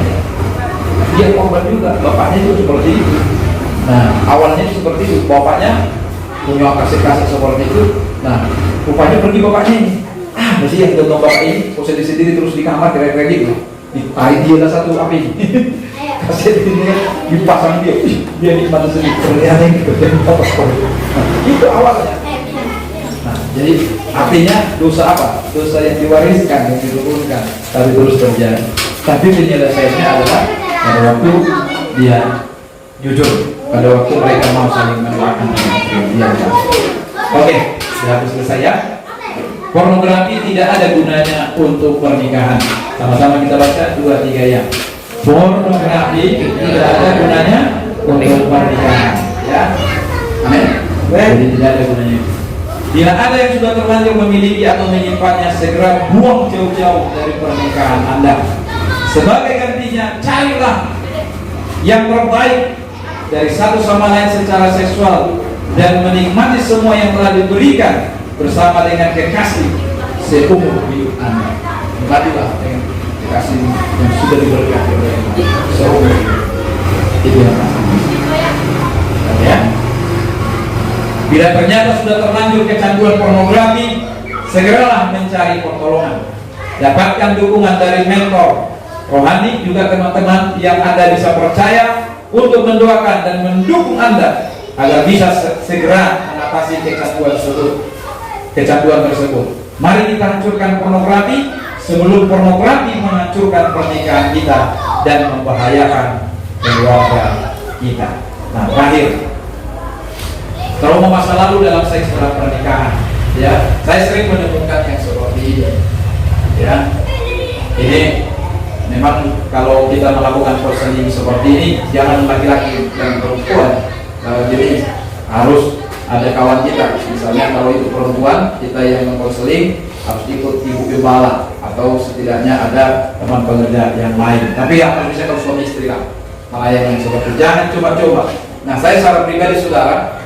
dia korban juga, bapaknya itu seperti itu. Nah, awalnya itu seperti itu, bapaknya punya kasih seperti itu. Nah, rupanya pergi bapaknya ini. Mesti yang tonton bapak ini, kok sedih-sedih terus di kamar kira-kira gitu. Ditarik dia ada satu api. Kasih ini dipasang dia nikmat sedih. Terlihat yang kerjaan apa? Nah, itu awalnya. Nah, jadi artinya dosa apa? Dosa yang diwariskan, yang diturunkan, tapi terus terjadi. Tapi penyelesaiannya adalah pada waktu dia jujur, pada waktu mereka mau saling mendoakan dia. Oke, sudah selesai ya. Pornografi tidak ada gunanya untuk pernikahan. Sama-sama kita baca 2-3 ya. Pornografi tidak ada gunanya untuk pernikahan. Ya, amin. Jadi tidak ada gunanya. Bila ada yang sudah terlanjur memiliki atau menyimpannya, segera buang jauh-jauh dari pernikahan Anda. Sebagai gantinya, carilah yang terbaik dari satu sama lain secara seksual dan menikmati semua yang telah diberikan bersama dengan kekasih seumur hidup Anda. Nikmatilah dengan kekasih yang sudah diberikan oleh seumur hidup. Itu yang ya. Bila ternyata sudah terlanjur kecanduan pornografi, segeralah mencari pertolongan. Dapatkan dukungan dari mentor rohani, juga teman-teman yang Anda bisa percaya untuk mendoakan dan mendukung Anda agar bisa segera mengatasi kecanduan tersebut. Mari kita hancurkan pornografi sebelum pornografi menghancurkan pernikahan kita dan membahayakan keluarga kita. Nah, terakhir, trauma masa lalu dalam seks dalam pernikahan. Ya, saya sering menemukan yang seperti ini. Ya, ini memang kalau kita melakukan konseling seperti ini, jangan laki-laki dan perempuan. Jadi harus ada kawan kita. Misalnya kalau itu perempuan, kita yang mengkonseling harus ikut ibu gembala atau setidaknya ada teman pengerja yang lain. Tapi ya kalau misalnya kalau suami istri lah, malah yang seperti jangan coba-coba. Nah, saya secara pribadi saudara,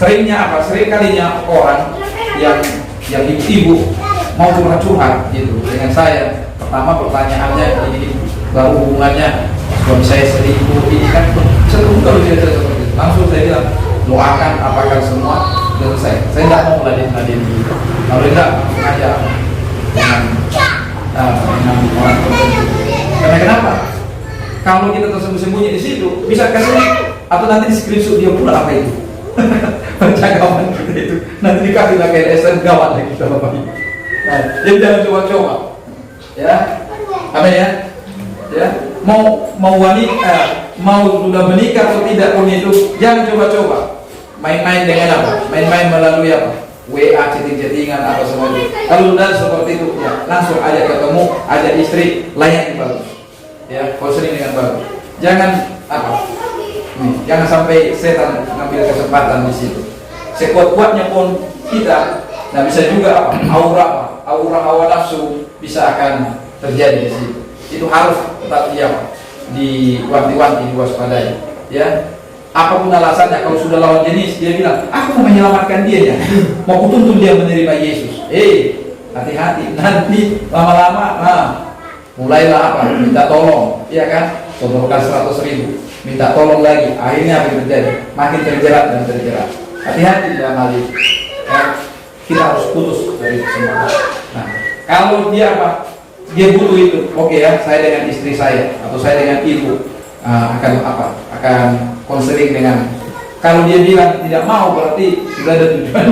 seringnya apa? Sering kalinya orang yang ibu-ibu mau curhat gitu dengan saya. Pertama pertanyaannya ini baru hubungannya suami saya selingkuh, ini kan terbuka cerita seperti itu. Langsung saya bilang doakan apakan semua selesai. Saya tidak mau ladin-ladin gitu. Kalau tidak aja dengan orang tertentu. Karena kenapa? Kalau kita tersembunyi di situ bisa kasih atau nanti di screenshot dia pula apa itu? Percakapan kita itu nanti dikasih lagi LSM gawat lagi kita bapak ibu. Nah, jadi jangan coba-coba, ya, amin ya, ya. Mau wanita, mau sudah menikah atau tidak pun itu jangan coba-coba. Main-main dengan apa? Main-main melalui apa? WA, chatting-chattingan apa semua itu. Kalau sudah seperti itu, ya langsung ajak ketemu, ajak istri, layani bagus, ya, konseling dengan bagus. Jangan apa? Jangan sampai setan ngambil kesempatan di situ. Sekuat-kuatnya pun kita, nah bisa juga apa? Aura hawa nafsu bisa akan terjadi di situ. Itu harus tetap diwanti-wanti, diwaspadai. Ya, apapun alasannya, kalau sudah lawan jenis, dia bilang, aku mau menyelamatkan dia ya, mau kutuntun dia menerima Yesus. Hati-hati, nanti lama-lama, mulailah apa? Minta tolong, ya kan? Sodorkan 100.000. Minta tolong lagi, akhirnya apa yang terjadi? Makin terjerat dan terjerat. Hati-hati dalam hal ini. Ya, kita harus putus dari semua. Nah, kalau dia apa? Dia butuh itu, oke ya, saya dengan istri saya atau saya dengan ibu akan apa? Akan konseling dengan. Kalau dia bilang tidak mau, berarti sudah ada tujuan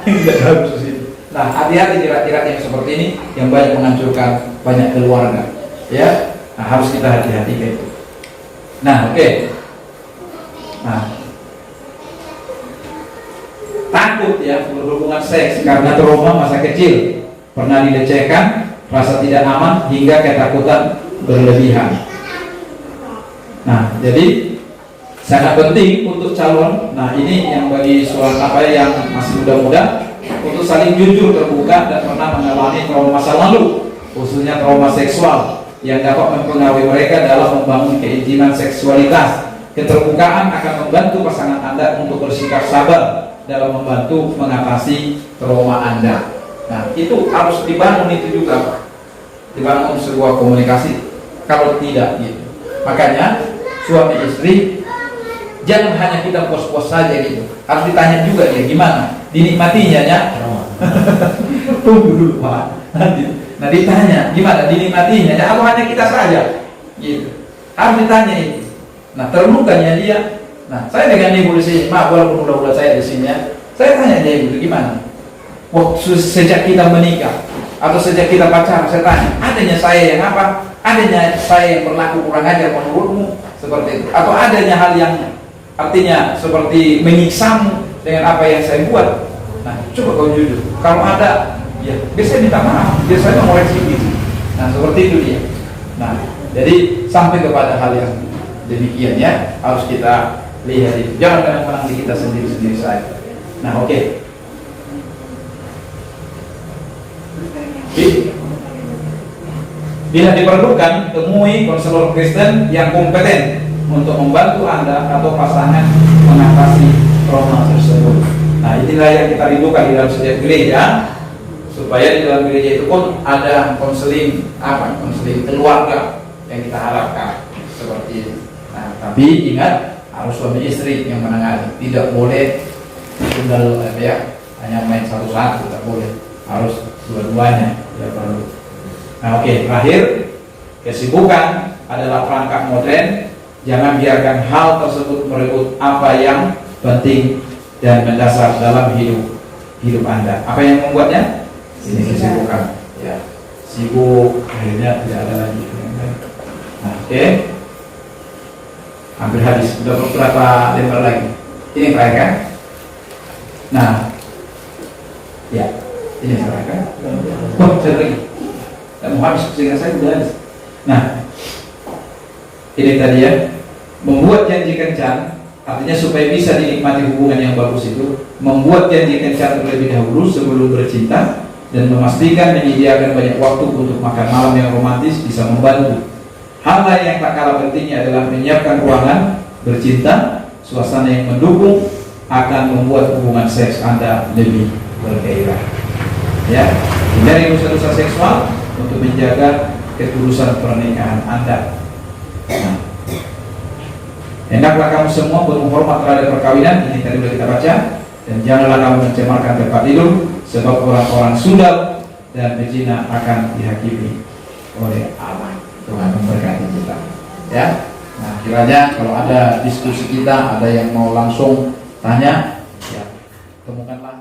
tidak harus itu. Nah, hati-hati jerat-jerat yang seperti ini yang banyak menghancurkan banyak keluarga. Ya, nah, harus kita hati-hati kayak itu. Nah, oke. Nah, takut ya berhubungan seks karena trauma masa kecil, pernah dilecehkan, rasa tidak aman hingga ketakutan berlebihan. Nah, jadi sangat penting untuk calon. Nah, ini yang bagi soal apa yang masih muda-muda untuk saling jujur, terbuka dan pernah mengalami trauma masa lalu, khususnya trauma seksual yang dapat mempengaruhi mereka dalam membangun keintiman seksualitas. Keterbukaan akan membantu pasangan Anda untuk bersikap sabar dalam membantu mengatasi trauma Anda. Nah, itu harus dibangun itu juga, dibangun sebuah komunikasi. Kalau tidak gitu, makanya suami istri jangan hanya kita puas-puas saja gitu, harus ditanya juga dia gimana, dinikmatinya ya. Tunggu dulu Pak, nanti. Nah, ditanya gimana dinikmatinya ya, atau hanya kita saja gitu, harus ditanya itu. Nah, terbukanya dia. Nah, saya dengan ibu di sini, maaf walaupun udah saya di sini ya, saya tanya dia ibu gimana waktu sejak kita menikah atau sejak kita pacaran. Saya tanya, adanya saya yang apa, adanya saya yang berlaku kurang ajar menurutmu seperti itu, atau adanya hal yang artinya seperti menyiksamu dengan apa yang saya buat. Nah, coba kau jujur, kalau ada ya, biasanya minta maaf, biasanya mengoreksi gitu. Nah, seperti itu dia. Nah, jadi sampai kepada hal yang demikian ya, harus kita lihat itu. Jangan kadang-kadang di kita sendiri-sendiri saja. Nah, oke. Bila diperlukan, temui konselor Kristen yang kompeten untuk membantu Anda atau pasangan mengatasi trauma tersebut. Nah, inilah yang kita rindukan di dalam setiap gereja, supaya di dalam gereja itu pun ada konseling apa? Konseling keluarga yang kita harapkan seperti itu. Nah, tapi ingat harus suami istri yang menangani, tidak boleh tunggal ya, hanya main satu-satu, tidak boleh, harus dua-duanya ya perlu. Nah, oke, terakhir, kesibukan adalah perangkat modern. Jangan biarkan hal tersebut merebut apa yang penting dan mendasar dalam hidup Anda. Apa yang membuatnya? Ini kesibukan, ya. Sibuk, akhirnya tidak ada lagi. Nah, oke. Hampir habis, sudah beberapa lembar lagi. Ini terakhir kan? Nah, ya, ini terakhir kan? Oh, satu lagi. Dan mau habis, sehingga saya sudah habis. Nah, ini tadi ya, membuat janji kencan, artinya supaya bisa dinikmati hubungan yang bagus itu, membuat janji kencan terlebih dahulu sebelum bercinta, dan memastikan menyediakan banyak waktu untuk makan malam yang romantis bisa membantu. Hal lain yang tak kalah pentingnya adalah menyiapkan ruangan bercinta, suasana yang mendukung akan membuat hubungan seks Anda lebih bergairah. Ya, hindari dosa-dosa seksual untuk menjaga ketulusan pernikahan Anda. Nah, hendaklah kamu semua penuh hormat terhadap perkawinan, ini tadi sudah kita baca, dan janganlah kamu mencemarkan tempat tidur, sebab orang-orang sundal dan berzina akan dihakimi oleh Allah. Tuhan memberkati kita. Ya, nah kiranya kalau ada diskusi kita, ada yang mau langsung tanya, ya temukanlah.